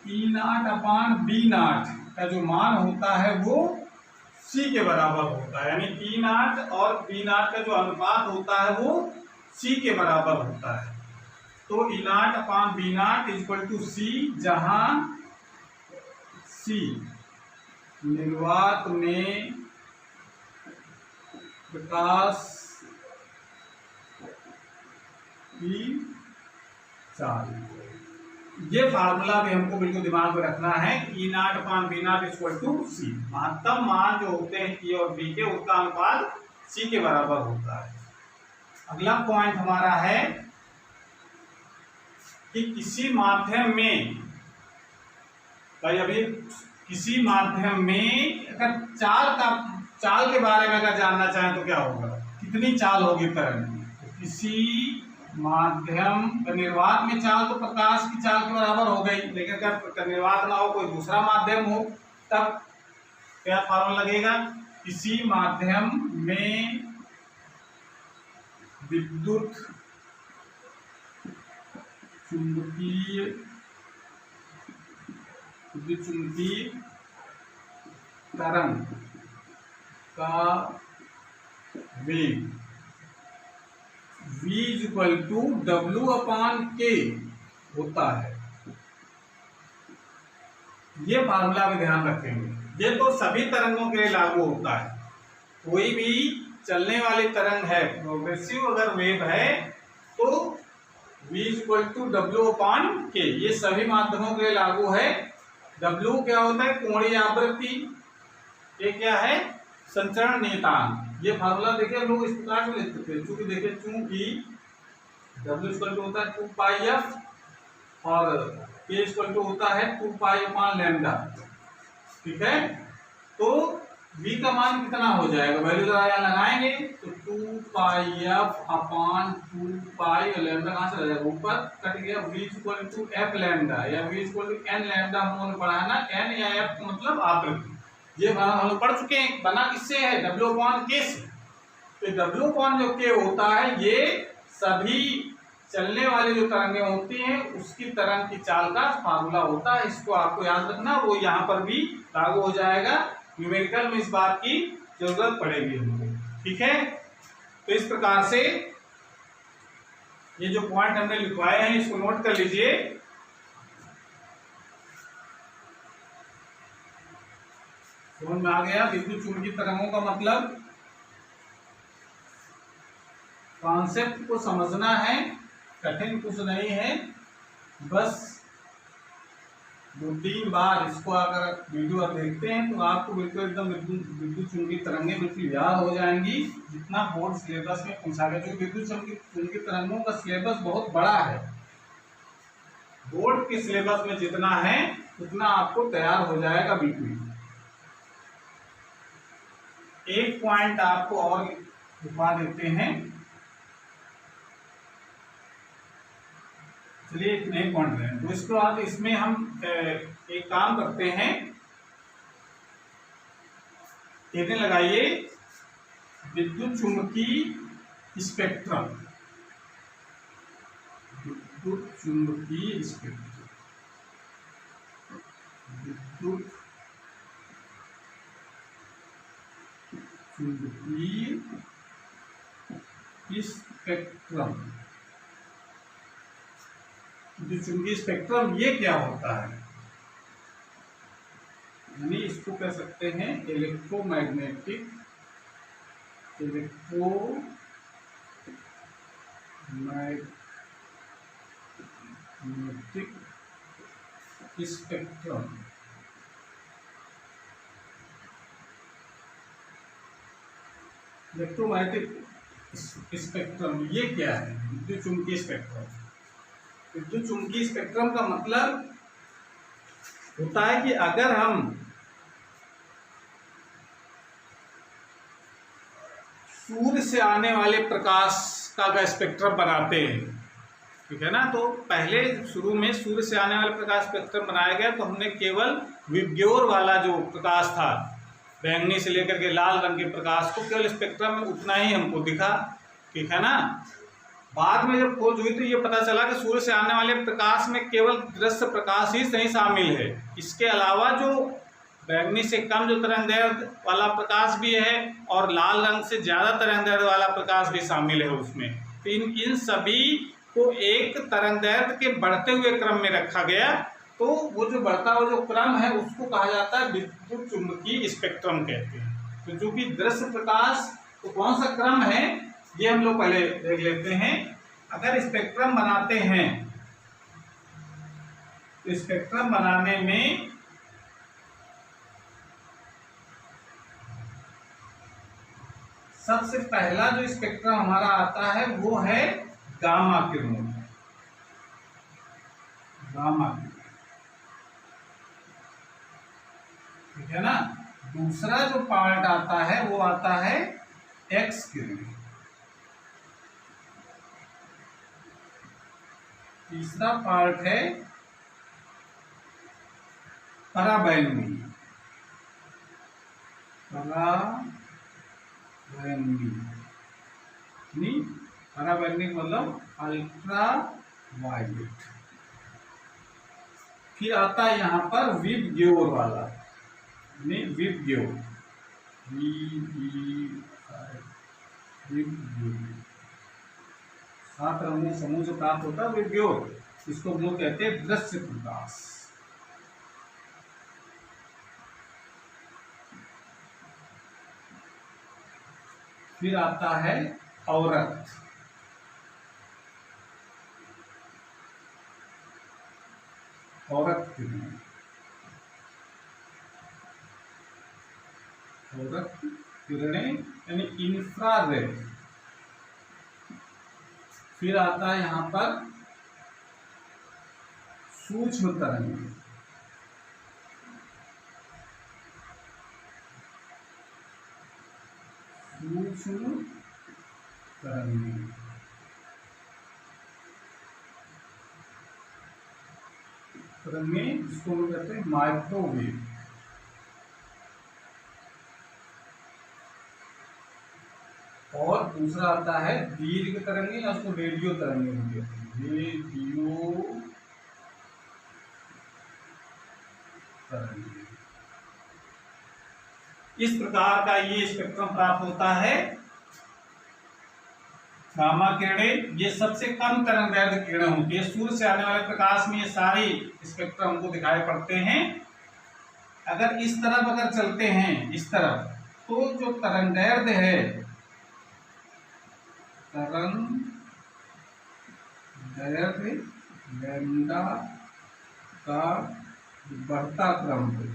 E0 अपान B0 का जो मान होता है वो C के बराबर होता है, यानी E0 और B0 का जो अनुपात होता है वो C के बराबर होता है। तो E0 upon B0 equal to C, जहां C निर्वात में प्रकाश की चाल। ये फार्मूला भी हमको बिल्कुल दिमाग में रखना है। E0 upon B0 equal to C, महत्तम मान जो होते हैं E और B के, उसका अनुपात C के बराबर होता है। अगला पॉइंट हमारा है कि किसी माध्यम में, भाई अभी किसी माध्यम में अगर चाल के बारे में अगर जानना चाहें तो क्या होगा, कितनी चाल होगी तरंग। किसी माध्यम निर्वात में चाल तो प्रकाश की चाल के बराबर हो गई, लेकिन अगर निर्वात ना हो, कोई दूसरा माध्यम हो, तब क्या फॉर्मूला लगेगा, किसी माध्यम में विद्युत चुंबकीय तरंग का वेग v = W/K होता है। ये फार्मूला में ध्यान रखेंगे। ये तो सभी तरंगों के लिए लागू होता है। कोई भी चलने वाली तरंग है, प्रोग्रेसिव अगर वेव है तो v = W/K, ये सभी माध्यमों के लिए लागू है। W क्या होता है? कोणीय आवृत्ति। ये क्या है? संचरण नियतांक। ये फार्मूला देखिए हम लोग इस प्रकार से लिखते थे, चूंकि देखिए W = होता है 2πf और K = होता है 2π/λ। ठीक है, तो v का मान कितना हो जाएगा? वैल्यू जरा यहाँ लगाएंगे तो 2πf/2π, कहाँ से जाएगा? ऊपर कट गया। v = f या v = n λ हम लोगों ने पढ़ा है ना। n या f मतलब आवृत्ति। ये हम लोग पढ़ चुके हैं। बना किससे है? W/K से। तो W/K होता है, ये सभी चलने वाली जो तरंगें होती हैं उसकी तरंग की चाल का फार्मूला होता है। इसको आपको याद रखना, वो यहाँ पर भी लागू हो जाएगा। न्यूमेरिकल में इस बात की जरूरत पड़ेगी हमको। ठीक है, तो इस प्रकार से ये जो पॉइंट हमने लिखवाए हैं इसको नोट कर लीजिए। समझ में आ गया? विद्युत चुंबकीय तरंगों का मतलब, कॉन्सेप्ट को समझना है, कठिन कुछ नहीं है। बस 2-3 बार इसको अगर वीडियो आप देखते हैं तो आपको बिल्कुल एकदम विद्युत चुंबकीय तरंगें बिल्कुल याद हो जाएंगी, जितना बोर्ड सिलेबस में पूछा गया। जो विद्युत चुंबकीय तरंगों का सिलेबस बहुत बड़ा है, बोर्ड के सिलेबस में जितना है उतना आपको तैयार हो जाएगा बिल्कुल। एक पॉइंट आपको और दिखा देते हैं। चलिए एक नए पॉइंट लें, तो इसके बाद इसमें हम एक काम करते हैं। कहने लगाइए विद्युत चुंबकीय स्पेक्ट्रम। विद्युत चुंबकीय स्पेक्ट्रम, विद्युत चुंबकीय स्पेक्ट्रम। विद्युत चुंबकीय स्पेक्ट्रम ये क्या होता है? यानी इसको कह सकते हैं इलेक्ट्रोमैग्नेटिक स्पेक्ट्रम। इलेक्ट्रोमैग्नेटिक स्पेक्ट्रम ये क्या है? विद्युत चुंबकीय स्पेक्ट्रम। विद्युत चुंबकीय स्पेक्ट्रम का मतलब होता है कि अगर हम सूर्य से आने वाले प्रकाश का स्पेक्ट्रम बनाते हैं, ठीक है ना। तो पहले शुरू में सूर्य से आने वाले प्रकाश स्पेक्ट्रम बनाया गया तो हमने केवल विबग्योर वाला जो प्रकाश था, बैंगनी से लेकर के लाल रंग के प्रकाश को, केवल स्पेक्ट्रम में उतना ही हमको दिखा, ठीक है ना। बाद में जब खोज हुई तो ये पता चला कि सूर्य से आने वाले प्रकाश में केवल दृश्य प्रकाश ही नहीं शामिल है, इसके अलावा जो बैंगनी से कम जो तरंगदैर्घ्य वाला प्रकाश भी है और लाल रंग से ज़्यादा तरंगदैर्घ्य वाला प्रकाश भी शामिल है उसमें। तो इन सभी को एक तरंगदैर्घ्य के बढ़ते हुए क्रम में रखा गया। तो वो जो बढ़ता हुआ जो क्रम है उसको कहा जाता है विद्युत चुंबकीय स्पेक्ट्रम कहते हैं। तो जो कि दृश्य प्रकाश तो कौन सा क्रम है ये हम लोग पहले देख लेते हैं। अगर स्पेक्ट्रम बनाते हैं तो स्पेक्ट्रम बनाने में सबसे पहला जो स्पेक्ट्रम हमारा आता है वो है गामा किरणों। गामा किरण, ठीक है ना। दूसरा जो पार्ट आता है वो आता है एक्स किरण। तीसरा पार्ट है पराबैंगनी। पराबैंगनी, बैंगनी, हरा बैंगनी मतलब अल्ट्रा वायलेट। फिर आता है यहाँ पर विबग्योर वाला, विबग्योर, सात रंगों समूह से प्राप्त होता है विबग्योर, इसको हम लोग कहते हैं दृश्य प्रकाश। फिर आता है औरत, औरत किरणें, औरत किरणें यानी इंफ्रारेड। फिर आता है यहाँ पर सूक्ष्म तरंग, सूक्ष्म तरंग, तरंगें जिसको हम कहते हैं माइक्रोवेव। और दूसरा आता है दीर्घ तरंगे या उसको रेडियो तरंगे कहते हैं, रेडियो तरंगे। इस प्रकार का ये स्पेक्ट्रम प्राप्त होता है। गामा किरणें ये सबसे कम तरंगदैर्घ्य किरणें होती है। सूर्य से आने वाले प्रकाश में ये सारी स्पेक्ट्रम हमको दिखाई पड़ते हैं। अगर इस तरफ अगर चलते हैं इस तरफ, तो जो तरंगदैर्घ्य है, तरंगदैर्घ्य लैम्डा का बढ़ता क्रम है,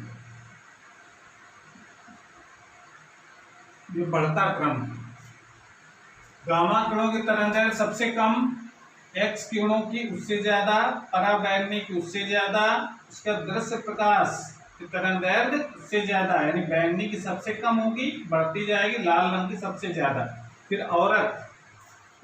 ये बढ़ता क्रम है। गामा किरणों की तरंगदैर्घ्य सबसे कम, एक्स किरणों की उससे ज्यादा, पराबैंगनी की उससे ज्यादा, उसका दृश्य प्रकाश की तरंगदैर्घ्य उससे ज्यादा, यानी बैंगनी की सबसे कम होगी, बढ़ती जाएगी, लाल रंग की सबसे ज्यादा। फिर औरत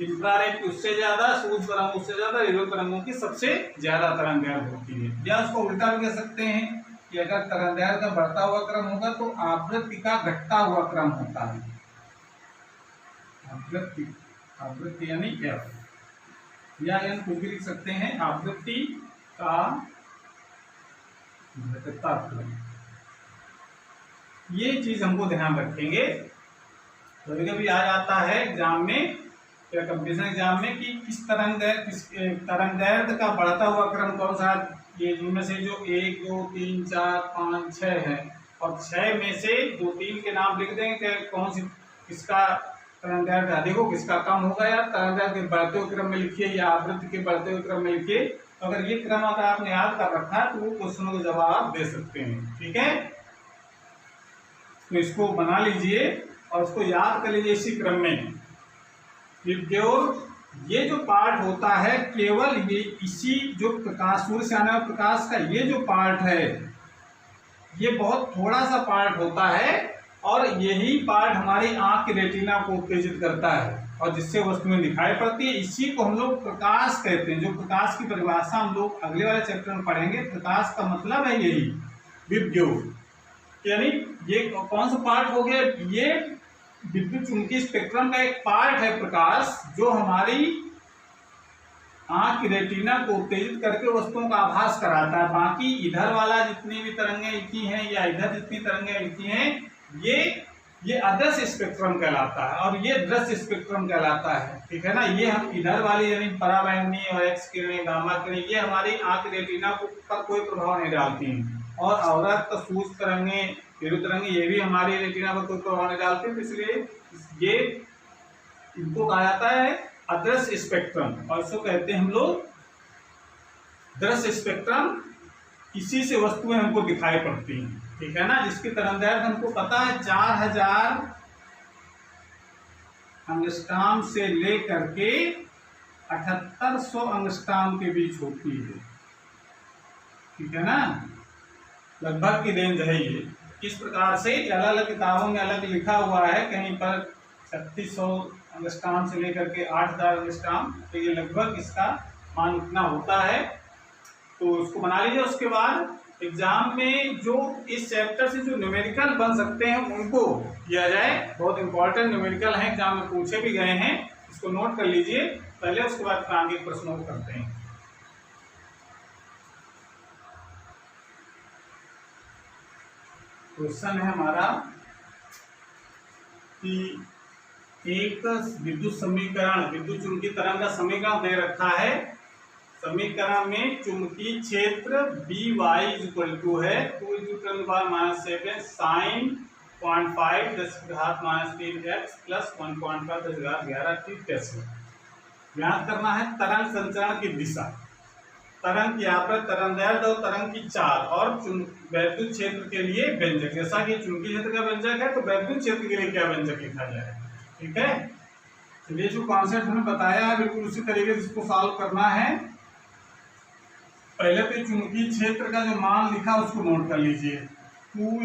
इंफ्रारेड की उससे ज्यादा, सूक्ष्म तरंग उससे ज्यादा, रेडियो तरंगों की सबसे ज्यादा तरंगदैर्घ्य होती है। या उसको उल्टा भी कह सकते हैं कि अगर तरंगदैर्घ्य का बढ़ता हुआ क्रम होगा तो आवृत्ति का घटता हुआ क्रम होता है। आवृत्ति यानी एफ, या एन कुछ भी लिख सकते हैं, आवृत्ति का घटता क्रम। ये चीज हमको ध्यान रखेंगे। कभी कभी आ जाता है एग्जाम में, या कंपटीशन एग्जाम में, कि किस तरंगदैर्घ्य का बढ़ता हुआ क्रम कौन सा, ये इनमें से जो 1 2 3 4 5 6 है, और 6 में से 2 3 के नाम लिख देंगे कि कौन सी किसका तरंगदैर्घ्य अधिक हो, किसका कम होगा, या तरंगदैर्घ्य के बढ़ते हुए क्रम में लिखिए या आवृत्ति के बढ़ते हुए क्रम में लिखिए। तो अगर ये क्रम अगर आपने याद कर रखा है तो वो क्वेश्चनों के जवाब आप दे सकते हैं। ठीक है, तो इसको बना लीजिए और उसको याद कर लीजिए इसी क्रम में। विबग्योर ये जो पार्ट होता है, केवल ये इसी जो प्रकाश, सूर्य से आने वाले प्रकाश का ये जो पार्ट है, ये बहुत थोड़ा सा पार्ट होता है, और यही पार्ट हमारी आंख की रेटिना को उत्तेजित करता है और जिससे वस्तुएं दिखाई पड़ती है। इसी को हम लोग प्रकाश कहते हैं। जो प्रकाश की परिभाषा हम लोग अगले वाले चैप्टर में पढ़ेंगे। प्रकाश का मतलब है यही विबग्योर, यानी ये कौन सा पार्ट हो गया, ये विद्युत चुंबकीय स्पेक्ट्रम का एक पार्ट है प्रकाश, जो हमारी आंख की रेटिना को उत्तेजित करके वस्तुओं का आभास कराता है। बाकी इधर वाला जितनी भी तरंगें लिखी हैं या इधर जितनी तरंगें लिखी हैं, ये अदृश्य स्पेक्ट्रम कहलाता है और ये दृश्य स्पेक्ट्रम कहलाता है। ठीक है ना, ये हम इधर वाली यानी पराबैंगनी और एक्स किरणें, गामा किरणें, ये हमारी आंख की रेटिना पर कोई प्रभाव नहीं डालती हैं। और औरत तो सूक्ष्म तरंगें, रेडियो तरंगें, ये भी हमारी रेटिना पर कोई प्रभाव नहीं डालती है। तो इसलिए ये इनको कहा जाता है अदृश्य स्पेक्ट्रम, और इसको कहते हैं हम लोग दृश्य स्पेक्ट्रम। इसी से वस्तुएं हमको दिखाई पड़ती हैं। ठीक है ना, जिसकी तरंगदैर्घ्य हमको पता है 4000 अंगस्ट्राम से लेकर के 7800 अंगस्ट्राम के बीच होती है। ठीक है ना, लगभग की रेंज है ये। इस प्रकार से अलग अलग किताबों में अलग लिखा हुआ है, कहीं पर 3600 अंगस्ट्राम से लेकर के 8000 अंगस्ट्राम, तो ये लगभग इसका मान इतना होता है। तो इसको बना लीजिए। उसके बाद एग्जाम में जो इस चैप्टर से जो न्यूमेरिकल बन सकते हैं उनको किया जाए। बहुत इंपॉर्टेंट न्यूमेरिकल है, एग्जाम में पूछे भी गए हैं, इसको नोट कर लीजिए पहले, उसके बाद आगे प्रश्नों को करते हैं। क्वेश्चन है हमारा कि एक विद्युत समीकरण, विद्युत चुंबकीय तरंग का समीकरण दे रखा है। समीकरण में चुंबकीय क्षेत्र बी वाई इक्वल टू है 2 × 7 साइन 0.5 10⁻³ x प्लस 1.5 10⁻11 टेस्ला। ज्ञात करना है तरंग संचरण की दिशा, तरंग यहाँ पर तरंगदैर्घ्य और तरंग की चाल, और वैद्युत क्षेत्र के लिए व्यंजक। जैसा कि चुंबकीय क्षेत्र का व्यंजक है तो वैद्युत क्षेत्र के लिए क्या व्यंजक लिखा जाए। ठीक है, चलिए जो कॉन्सेप्ट हमने बताया है बिल्कुल उसी तरीके से इसको सॉल्व करना है। पहले तो चुंबकीय क्षेत्र का जो मान लिखा उसको नोट कर लीजिए, 2 ×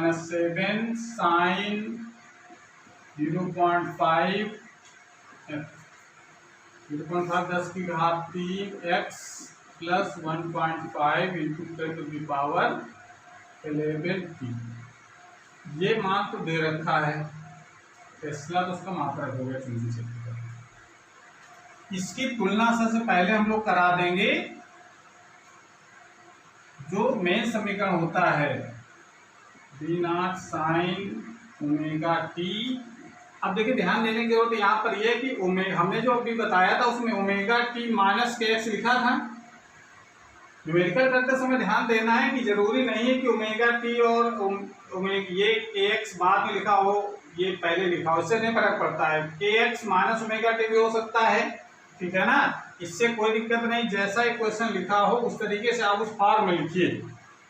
10⁻⁷ साइन 0.5 10⁻³ x प्लस 1.5 × 10⁻11t। ये मान तो दे रखा है, टेस्ला तो उसका मात्रक हो गया चुंबकीय क्षेत्र का। इसकी तुलना सबसे पहले हम लोग करा देंगे जो मेन समीकरण होता है V0 sin ω t। अब देखिए ध्यान देने की जरूरत यहाँ पर यह कि हमने जो अभी बताया था उसमें ω t - लिखा था। न्यूमेरिकल करते समय ध्यान देना है कि जरूरी नहीं है कि ω t और ये kx बाद में लिखा हो, ये पहले लिखा हो, इससे नहीं फर्क पड़ता है। kx - ω t भी हो सकता है, ठीक है ना, इससे कोई दिक्कत नहीं। जैसा एक क्वेश्चन लिखा हो उस तरीके से आप उस फॉर्म में लिखिए,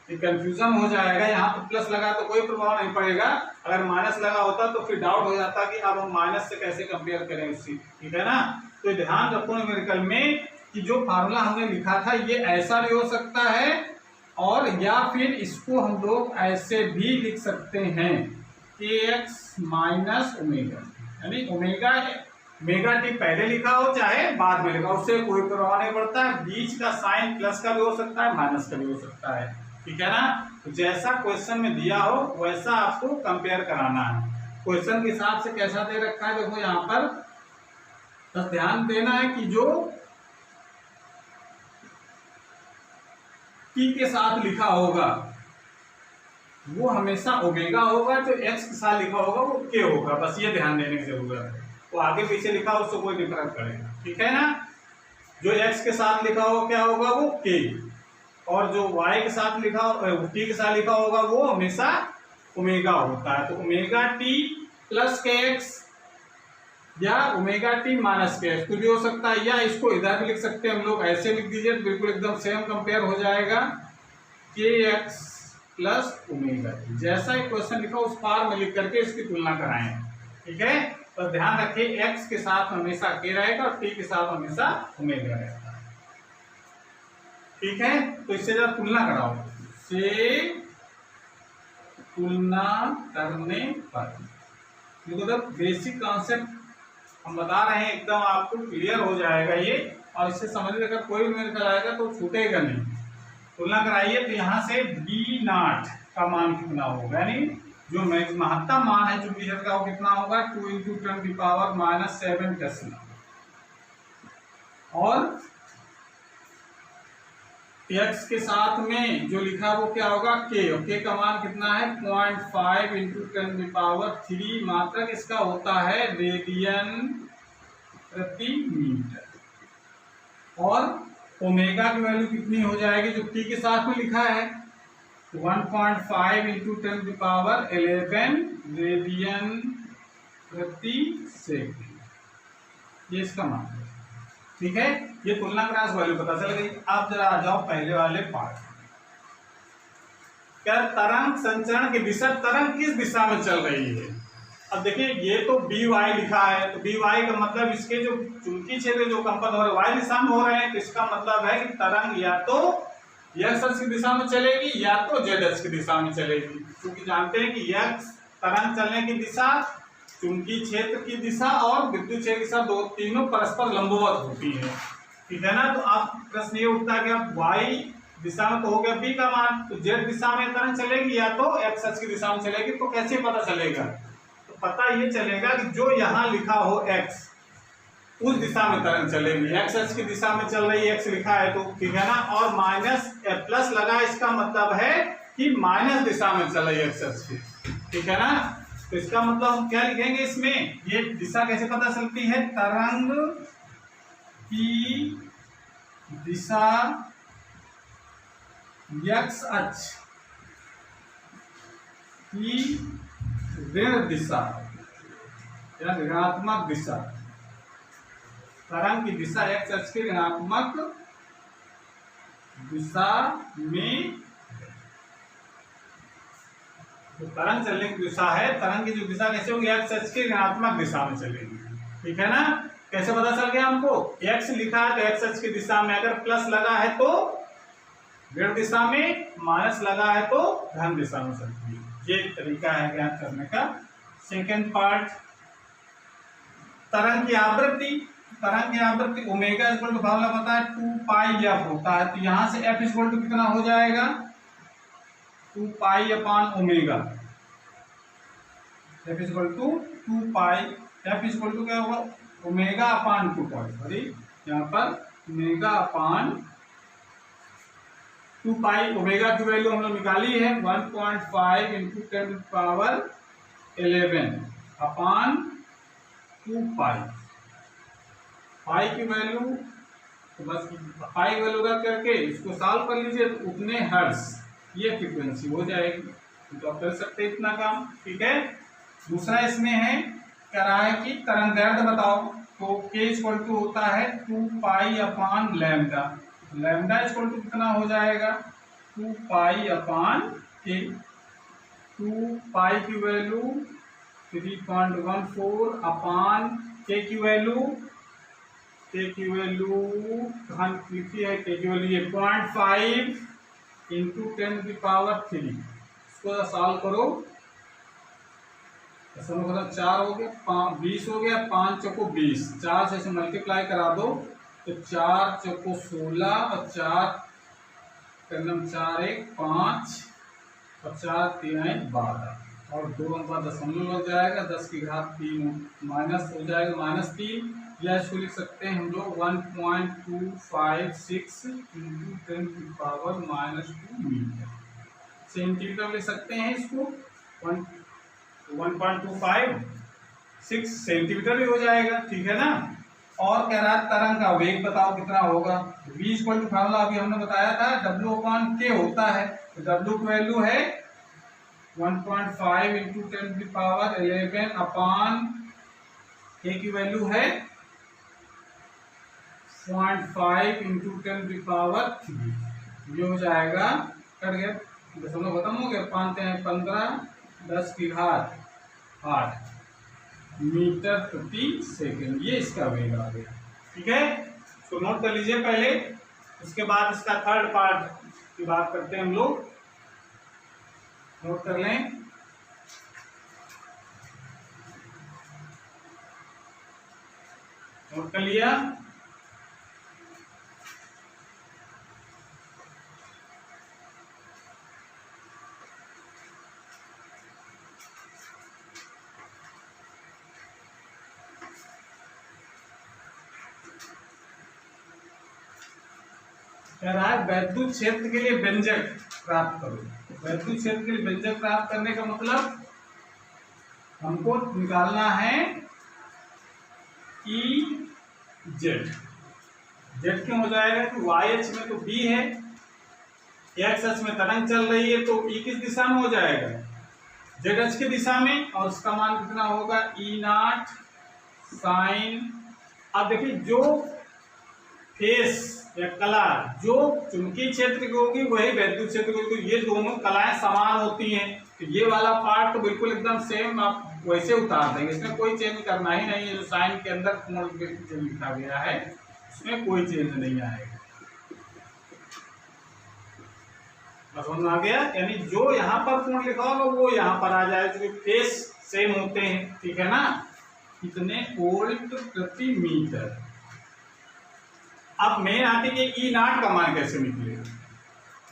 कंफ्यूजन हो जाएगा। यहाँ पर प्लस लगा तो कोई प्रभाव नहीं पड़ेगा, अगर माइनस लगा होता तो फिर डाउट हो जाता कि अब हम माइनस से कैसे कंपेयर करें उससे, ठीक है ना। तो ध्यान रखो न्यूमेरिकल में कि जो फार्मूला हमने लिखा था ये ऐसा भी हो सकता है, और या फिर इसको हम लोग ऐसे भी लिख सकते हैं kx - ω, यानी ω t पहले लिखा हो चाहे बाद में लिखा हो, उससे कोई प्रभाव नहीं पड़ता है। बीच का साइन प्लस का भी हो सकता है, माइनस का भी हो सकता है, ठीक है ना। तो जैसा क्वेश्चन में दिया हो वैसा आपको कंपेयर कराना है। क्वेश्चन के हिसाब से कैसा दे रखा है देखो यहाँ पर, बस ध्यान देना है कि जो t के साथ लिखा होगा वो हमेशा ओमेगा होगा, जो x के साथ लिखा होगा वो k होगा, बस ये ध्यान देने की जरूरत है। तो आगे पीछे लिखा हो उससे कोई नहीं फर्क पड़ेगा, ठीक है ना। जो x के साथ लिखा हो क्या होगा वो k, और जो y के साथ लिखा हो t के साथ लिखा होगा वो हमेशा ओमेगा होता है। तो ओमेगा t प्लस kx या ओमेगा टी माइनस kx कुछ भी हो सकता है, या इसको इधर भी लिख सकते हैं हम लोग, ऐसे लिख दीजिए तो बिल्कुल एकदम सेम कंपेयर हो जाएगा, kx प्लस ओमेगा टी। जैसा ही क्वेश्चन लिखा उस पार में लिख करके इसकी तुलना कराएं, ठीक है। तो ध्यान रखिए x के साथ हमेशा k रहेगा और t के साथ हमेशा ओमेगा रहेगा, ठीक है। तो इससे जब तुलना कराओ, से तुलना करने पर मतलब बेसिक कॉन्सेप्ट हम बता रहे हैं, एकदम आपको क्लियर हो जाएगा ये, और इससे समझ अगर कोई भी मेरे आएगा तो छूटेगा नहीं। तुलना कराइए तो यहाँ से V0 का मान कितना होगा, यानी जो महत्तम मान है जो मीटर का वो कितना होगा 2 × 10⁻⁷ टेस्ला, और x के साथ में जो लिखा वो क्या होगा k, और k का मान कितना है 0.5 × 10⁻³ मात्रक इसका होता है रेडियन प्रति मीटर, और ओमेगा की वैल्यू कितनी हो जाएगी जो t के साथ में लिखा है 1.5 × 10⁻11 रेडियन प्रति सेकंड, ये इसका मान है, ठीक है। ये तुलना क्रॉस वैल्यू पता चल गई। आप जरा आ जाओ पहले वाले पार्ट, क्या तरंग संचरण की दिशा, तरंग किस दिशा में चल रही है। अब देखिए ये तो बी वाई लिखा है, तो बी वाई का मतलब इसके जो चुंबकीय क्षेत्र जो कंपन हो रहे वाई दिशा में हो रहे हैं, तो इसका मतलब है कि तरंग या तो x अक्ष की दिशा में चलेगी या तो z अक्ष की दिशा में चलेगी, क्योंकि जानते हैं कि x तरंग चलने की दिशा, चुंबकीय क्षेत्र की दिशा और विद्युत क्षेत्र की दिशा दो तीनों परस्पर लंबवत होती है, ठीक है ना। तो आप प्रश्न ये उठता है कि आप y दिशा में तो हो गया b का मान, तो z दिशा में तरंग चलेगी या तो x अक्ष की दिशा में चलेगी। तो कैसे पता चलेगा? तो पता ये चलेगा कि जो यहाँ लिखा हो x, उस दिशा में तरंग चलेगी। x अक्ष की दिशा में चल रही है, x लिखा है तो ठीक है ना, और माइनस प्लस लगा, इसका मतलब है कि माइनस दिशा में चल रही है x अक्ष की, ठीक है ना। तो इसका मतलब हम क्या लिखेंगे इसमें, ये दिशा कैसे पता चलती है, तरंग की दिशा x अक्ष की ऋण दिशा या ऋणात्मक दिशा, तरंग की दिशा x अक्ष की ऋणात्मक दिशा में, तो तरंग चलने की दिशा है, तरंग की जो दिशा कैसे होगी, x अक्ष की ऋणात्मक दिशा में चलेगी, ठीक है ना। कैसे पता चल गया हमको, x लिखा है तो x अक्ष की दिशा में, अगर प्लस लगा है तो ऋण दिशा में, माइनस लगा है तो धन दिशा में चलती है। ये तरीका है ज्ञात करने का। सेकेंड पार्ट, तरंग की आवृत्ति। तरंग की आवृत्ति ओमेगा इक्वल टू फॉर्मूला पता है 2 पाई एफ होता है, तो यहां से एफ इक्वल टू कितना हो जाएगा, 2 pi upon omega, F equal to 2 pi, F equal to क्या होगा, ओमेगा अपान 2 पाई, सॉरी यहाँ पर ओमेगा अपान 2 पाई। ओमेगा की वैल्यू हम लोग निकाली है 1.5 इंटू 10⁻11 अपान 2 पाई। पाई की वैल्यू तो बस पाई की वैल्यू रख करके इसको सॉल्व कर लीजिए, तो उतने हर्ट्ज ये फ्रीक्वेंसी हो जाएगी, तो आप कर सकते हैं इतना काम, ठीक है। दूसरा इसमें है, कह रहा है कि तरंगदैर्घ्य बताओ, तो k इक्वल टू होता है 2 pi upon lambda, lambda equal to कितना हो जाएगा, 2 पाई अपान k, 2 पाई की वैल्यू 3.14 अपान k की वैल्यू लिखी है, k की वैल्यू ये 0.5 इंटू 10⁻3, इसको सॉल्व करो, मतलब 4 हो गया, 20 हो गया, 5 चौको 20, 4 से इसे मल्टीप्लाई करा दो तो 4 चौको 16 और 4 4 1 5 और 4 3 1 12 और 2 अंक दशमलव लग जाएगा, 10 की घात 3 माइनस हो जाएगा, -3, या इसको लिख सकते हैं हम लोग 1.256 इंटू 10⁻⁻2 मीटर, सेंटीमीटर लिख सकते हैं इसको, 1.256 सेंटीमीटर भी हो जाएगा, ठीक है ना। और कह रहा है तरंग का वेग बताओ कितना होगा, v इक्वल टू फॉर्मूला अभी हमने बताया था w अपान k होता है, तो w की वैल्यू है 1.5 इंटू 10⁻11 अपान k की वैल्यू है 0.5 इंटू 10⁻3, ये हो जाएगा, कट गया, दशमलव खत्म हो गया, 5 हैं 15, 10 की घात 8 मीटर प्रति सेकंड, ये इसका वेग आ गया, ठीक है। तो नोट कर लीजिए पहले, उसके बाद इसका थर्ड पार्ट की बात करते हैं हम लोग, नोट कर लें। नोट कर लिया, कह रहा है वैद्युत क्षेत्र के लिए व्यंजक प्राप्त करो। वैद्युत क्षेत्र के लिए व्यंजक प्राप्त करने का मतलब हमको निकालना है ई जेड। जेड क्यों हो जाएगा कि वाई अक्ष में तो बी है, एक्स अक्ष में तरंग चल रही है, तो ई किस दिशा में हो जाएगा, जेड अक्ष की दिशा में, और उसका मान कितना होगा E0 साइन। अब देखिए जो फेस या कला जो चुंबकीय क्षेत्र की होगी वही वैद्युत क्षेत्र की होगी, ये दोनों कलाएं समान होती हैं, तो ये वाला पार्ट तो बिल्कुल एकदम सेम आप वैसे उतार देंगे, इसमें कोई चेंज करना ही नहीं है। जो साइन के अंदर कोण जो लिखा गया है उसमें कोई चेंज नहीं आएगा, समझ में आ गया। यानी जो यहाँ पर कोण लिखा होगा वो यहाँ पर आ जाएगा, क्योंकि फेस सेम होते हैं, ठीक है ना। कितने वोल्ट प्रति मीटर। अब मेन आती है E0 का मान कैसे निकलेगा,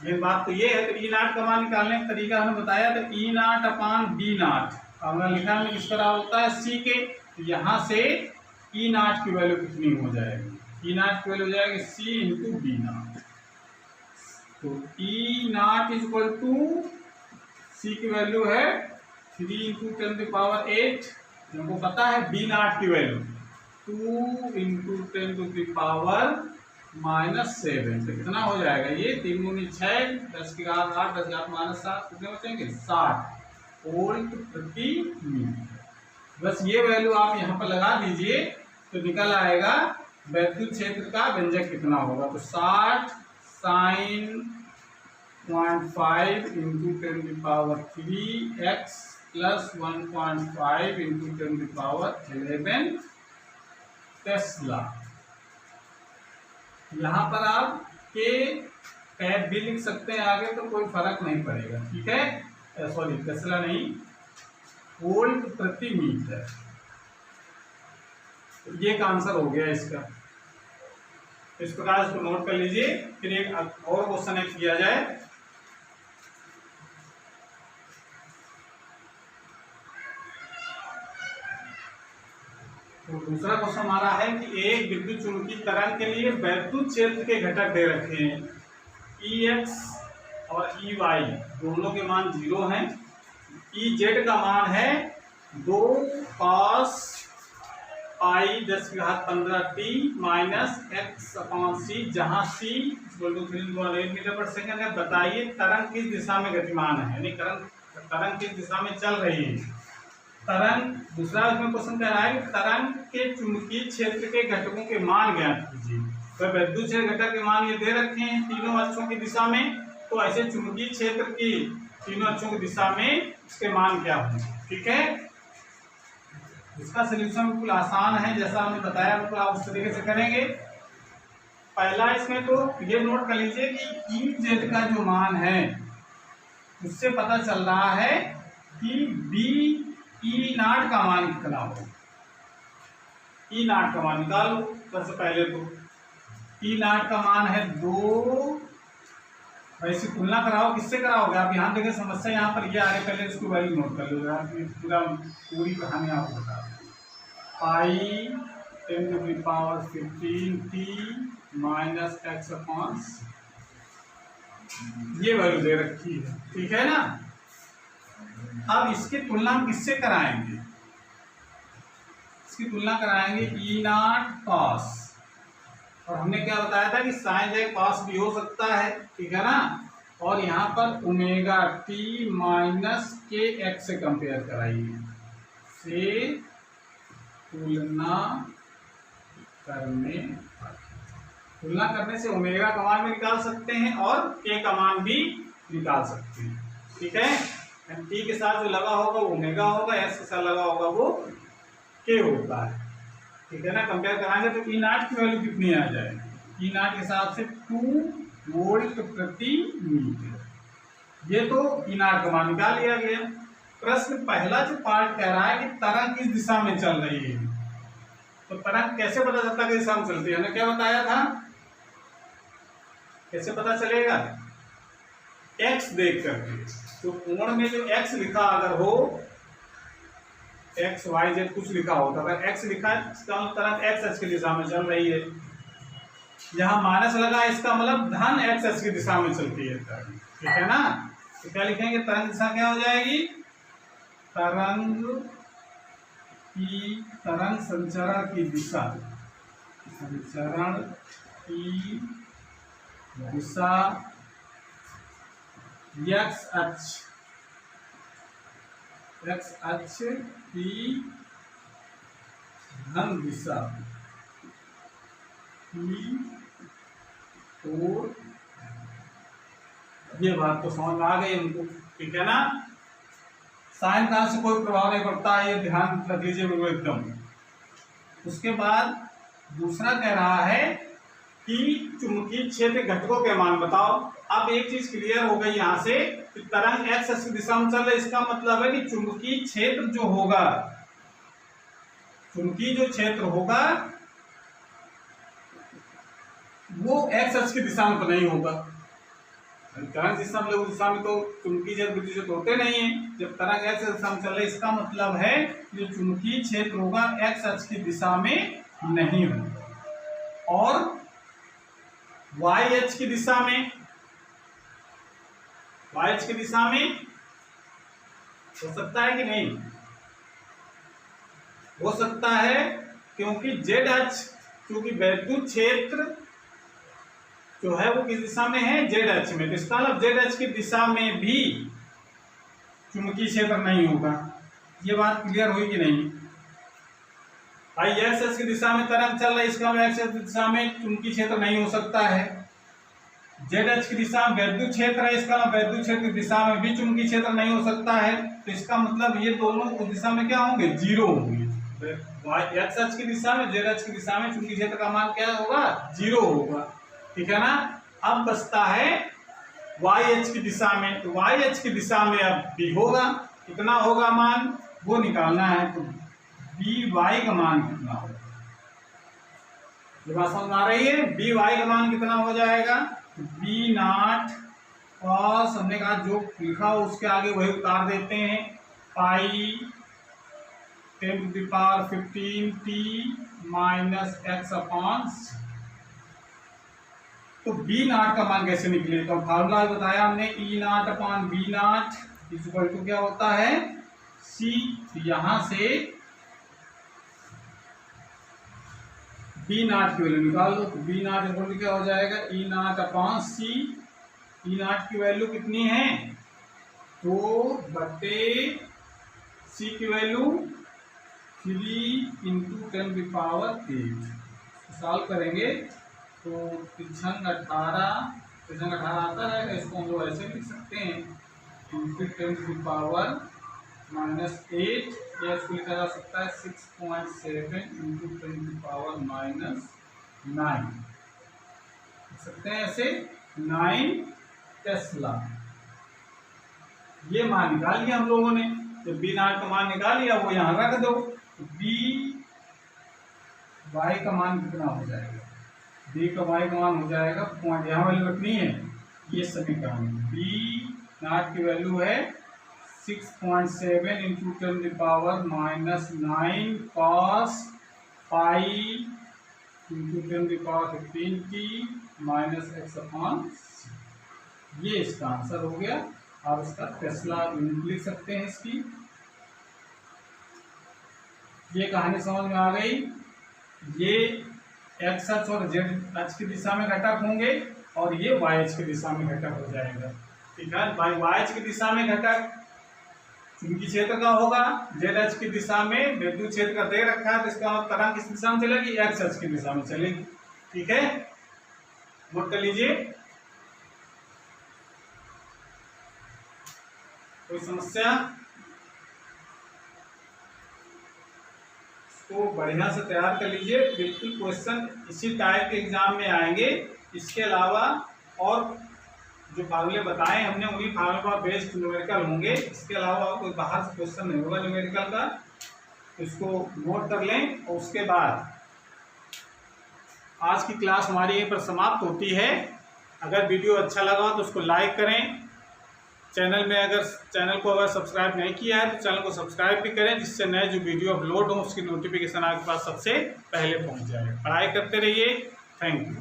ये बात तो ये है। तो ई नॉट का मान निकालने का तरीका हमने बताया था, E naught upon B naught. Formula लिखा हमने किस तरह होता है, सी के। यहाँ से ई नॉट की वैल्यू कितनी हो जाएगी, ई नॉट की वैल्यू हो जाएगी सी इंटू बी नॉट। तो E nought is equal to C की वैल्यू है 3 इंटू 10⁸, हमको पता है बी नॉट की वैल्यू 2 इंटू 10⁻⁻7। तो कितना हो जाएगा ये, 3 दूनी 6, 10 की घात 8, 10 की घात -7, कितने बचेंगे 60 वोल्ट प्रति मीटर। बस ये वैल्यू आप यहाँ पर लगा दीजिए तो निकल आएगा वैद्युत क्षेत्र का व्यंजक कितना होगा। तो 60 sin 0.5 into 10⁻³ x plus 1.5 into 10⁻11 Tesla. यहाँ पर आप के कैप भी लिख सकते हैं आगे, तो कोई फर्क नहीं पड़ेगा, ठीक है। सॉरी टेस्ला नहीं, वोल्ट प्रति मीटर। तो ये का आंसर हो गया इसका। इस प्रकार इसको नोट कर लीजिए। फिर एक और क्वेश्चन किया जाए। तो दूसरा क्वेश्चन हमारा है कि एक विद्युत चुंबकीय तरंग के लिए वैद्युत क्षेत्र के घटक दे रखे हैं, Ex और Ey दोनों के मान 0 हैं। Ez का मान है 2 cos पाई 10⁻15t माइनस x/c, जहाँ c 3.8 मीटर पर सेकंड है। बताइए तरंग किस दिशा में गतिमान है, यानी तरंग किस दिशा में चल रही है। तरंग, दूसरा इसमें क्वेश्चन कह रहा है कि तरंग के चुंबकीय क्षेत्र के घटकों के मान ज्ञात कीजिए। तो वैद्युत क्षेत्र घटक के मान ये दे रखे हैं तीनों अक्षों की दिशा में। तो ऐसे चुंबकीय क्षेत्र की तीनों अक्षों की दिशा में इसके मान क्या होंगे, ठीक है। इसका सलूशन बिल्कुल आसान है, जैसा हमने बताया बिल्कुल आप उस तरीके से करेंगे। पहला इसमें तो ये नोट कर लीजिए कि EZ का जो मान है उससे पता चल रहा है कि बी ई नॉट का मान कितना हो। ई नॉट का मान निकालो सबसे पहले। तो ई नॉट का मान है 2। वैसे तुलना कराओ, किससे कराओगे आप, यहाँ देखें समस्या यहाँ पर ये आ रही, पहले इसको वैल्यू नोट कर लो यार, पूरा पूरी कहानी आपको बता दें। पाई 10⁻15t माइनस x/, ये वैल्यू दे रखी है, ठीक है ना। अब इसकी तुलना हम किससे कराएंगे, इसकी तुलना कराएंगे ई नॉट कॉस। और हमने क्या बताया था कि साइन या कॉस भी हो सकता है, ठीक है ना। और यहाँ पर ओमेगा टी माइनस के एक्स से कंपेयर कराइए, से तुलना करने से ओमेगा का मान भी निकाल सकते हैं और के का मान भी निकाल सकते हैं, ठीक है। टी के साथ जो लगा होगा वो ओमेगा होगा, एस के साथ लगा होगा वो के होता है, ठीक है ना। कंपेयर कराएंगे तो ई नॉट की वैल्यू कितनी आ जाएगी, ई नॉट के हिसाब से 2 वोल्ट प्रति मीटर। ये तो ई नॉट का मान निकाल लिया गया। प्रश्न पहला जो पार्ट कह रहा है कि तरंग किस दिशा में चल रही है, तो तरंग कैसे पता चलता है किस दिशा में चलती है, हमने क्या बताया था, कैसे पता चलेगा, एक्स देख करके। तो कोण में जो एक्स लिखा अगर हो, एक्स वाई जेड कुछ लिखा हो, तो अगर एक्स लिखा है इसका मतलब एक्स एक्स की दिशा में चल रही है। जहां माइनस लगा इसका मतलब धन एक्स एक्स की दिशा में चलती है तरंग, ठीक है ना। तो क्या लिखेंगे, तरंग दिशा क्या हो जाएगी, तरंग संचरण की दिशा, संचरण की दिशा एक्स अक्ष की धन दिशा की ओर। ये बात तो समझ में आ गई उनको, ठीक है ना। साइन का से कोई प्रभाव नहीं पड़ता है, ये ध्यान रख लीजिए बिल्कुल एकदम। उसके बाद दूसरा कह रहा है कि चुंबकीय क्षेत्र घटकों के मान बताओ। अब एक चीज क्लियर हो गई यहाँ से कि तरंग एक्स एक्स की दिशा में चल रही है, इसका मतलब है कि चुंबकीय क्षेत्र जो होगा, चुंबकीय जो क्षेत्र होगा वो एक्स एक्स की दिशा में तो नहीं होगा, तरंग दिशा में उस दिशा में तो चुंबकीय क्षेत्र विद्युत क्षेत्र होते नहीं है। जब तरंग एक्स दिशा में चल रही है, इसका मतलब है जो चुंबकीय क्षेत्र होगा एक्स अक्ष की दिशा में नहीं होगा। और वाई अक्ष की दिशा में, वाई अक्ष की दिशा में हो सकता है कि नहीं? हो सकता है, क्योंकि जेड अक्ष, क्योंकि वैद्युत क्षेत्र जो है वो किस दिशा में है? जेड अक्ष में। तो इसका मतलब जेड अक्ष की दिशा में भी चुंबकीय क्षेत्र नहीं होगा। ये बात क्लियर हुई कि नहीं? भाई एक्स अक्ष की दिशा में तरंग चल रही है, इसका मतलब एक्स अक्ष की दिशा में चुंबकीय क्षेत्र नहीं हो सकता है। जेड अक्ष की दिशा में वैद्युत क्षेत्र है, इसका मतलब वैद्युत क्षेत्र की दिशा में भी चुंबकीय क्षेत्र नहीं हो सकता है। तो इसका मतलब ये दोनों उस दिशा में क्या होंगे? जीरो होंगे। एक्स अक्ष की दिशा में, जेड अक्ष की दिशा में चुंबकीय क्षेत्र का मान क्या होगा? जीरो होगा। ठीक है ना? अब बचता है वाई अक्ष की दिशा में। तो वाई अक्ष की दिशा में अब बी होगा। कितना होगा मान? वो निकालना है। तो बी वाई का मान कितना होगा? ये बात समझ आ रही है? बी वाई का मान कितना हो जाएगा? बी नॉट कॉस, हमने कहा जो लिखा हो उसके आगे वही उतार देते हैं, pi 10⁻15t minus X upon. तो बी नॉट का मान कैसे निकले? तो फार्मूला बताया हमने, E naught upon B naught equal to क्या होता है? सी। यहां से बी नॉट की वैल्यू निकाल दो। तो बी नॉट इक्वल टू क्या हो जाएगा? E naught upon C. E naught की वैल्यू कितनी है? 2/सी की वैल्यू 3 × 10⁸। सॉल्व करेंगे तो 3 18 आता रहेगा। इसको हम लोग ऐसे लिख सकते हैं, × 10⁻⁻8, या इसको लिखा जा सकता है 6.7 × 10⁻⁹ लिख सकते हैं ऐसे, 9 टेस्ला। ये मान निकाल लिया हम लोगों ने। तो बी नॉट का मान निकाल लिया, वो यहां रख दो। बी वाई का मान कितना हो जाएगा? बी का वाई का मान हो जाएगा पॉइंट, यहाँ वैल्यू रखनी है, ये समीकरण। बी नॉट की वैल्यू है 6.7 × 10⁻⁹ cos पाई × 10⁻15t माइनस एक्स अपॉन। ये इसका आंसर हो गया। आप इसका टेस्ला यूनिट लिख सकते हैं इसकी। ये कहानी समझ में आ गई। ये एक्स अक्ष और जेड अक्ष की दिशा में घटक होंगे और ये वाई अक्ष की दिशा में घटक हो जाएगा। ठीक है भाई, वाई अक्ष की दिशा में घटक चुंबकीय क्षेत्र का होगा, जेड अक्ष की दिशा में विद्युत क्षेत्र का दे रखा है, तो इसका मतलब तरंग किस दिशा में चलेगी? एक्स अक्ष की दिशा में चलेगी। ठीक है, नोट कर लीजिए। कोई समस्या? तो बढ़िया से तैयार कर लीजिए, बिल्कुल क्वेश्चन इसी टाइप के एग्जाम में आएंगे। इसके अलावा और जो फार्मूले बताए हमने उन्हीं फार्मूले पर बेस्ड न्यूमेरिकल होंगे। इसके अलावा कोई बाहर से क्वेश्चन नहीं होगा न्यूमेरिकल का, इसको नोट कर लें। और उसके बाद आज की क्लास हमारी यहीं पर समाप्त होती है। अगर वीडियो अच्छा लगा तो उसको लाइक करें। चैनल को अगर सब्सक्राइब नहीं किया है तो चैनल को सब्सक्राइब भी करें, जिससे नए जो वीडियो अपलोड हो उसकी नोटिफिकेशन आपके पास सबसे पहले पहुंच जाए। पढ़ाई करते रहिए। Thank you.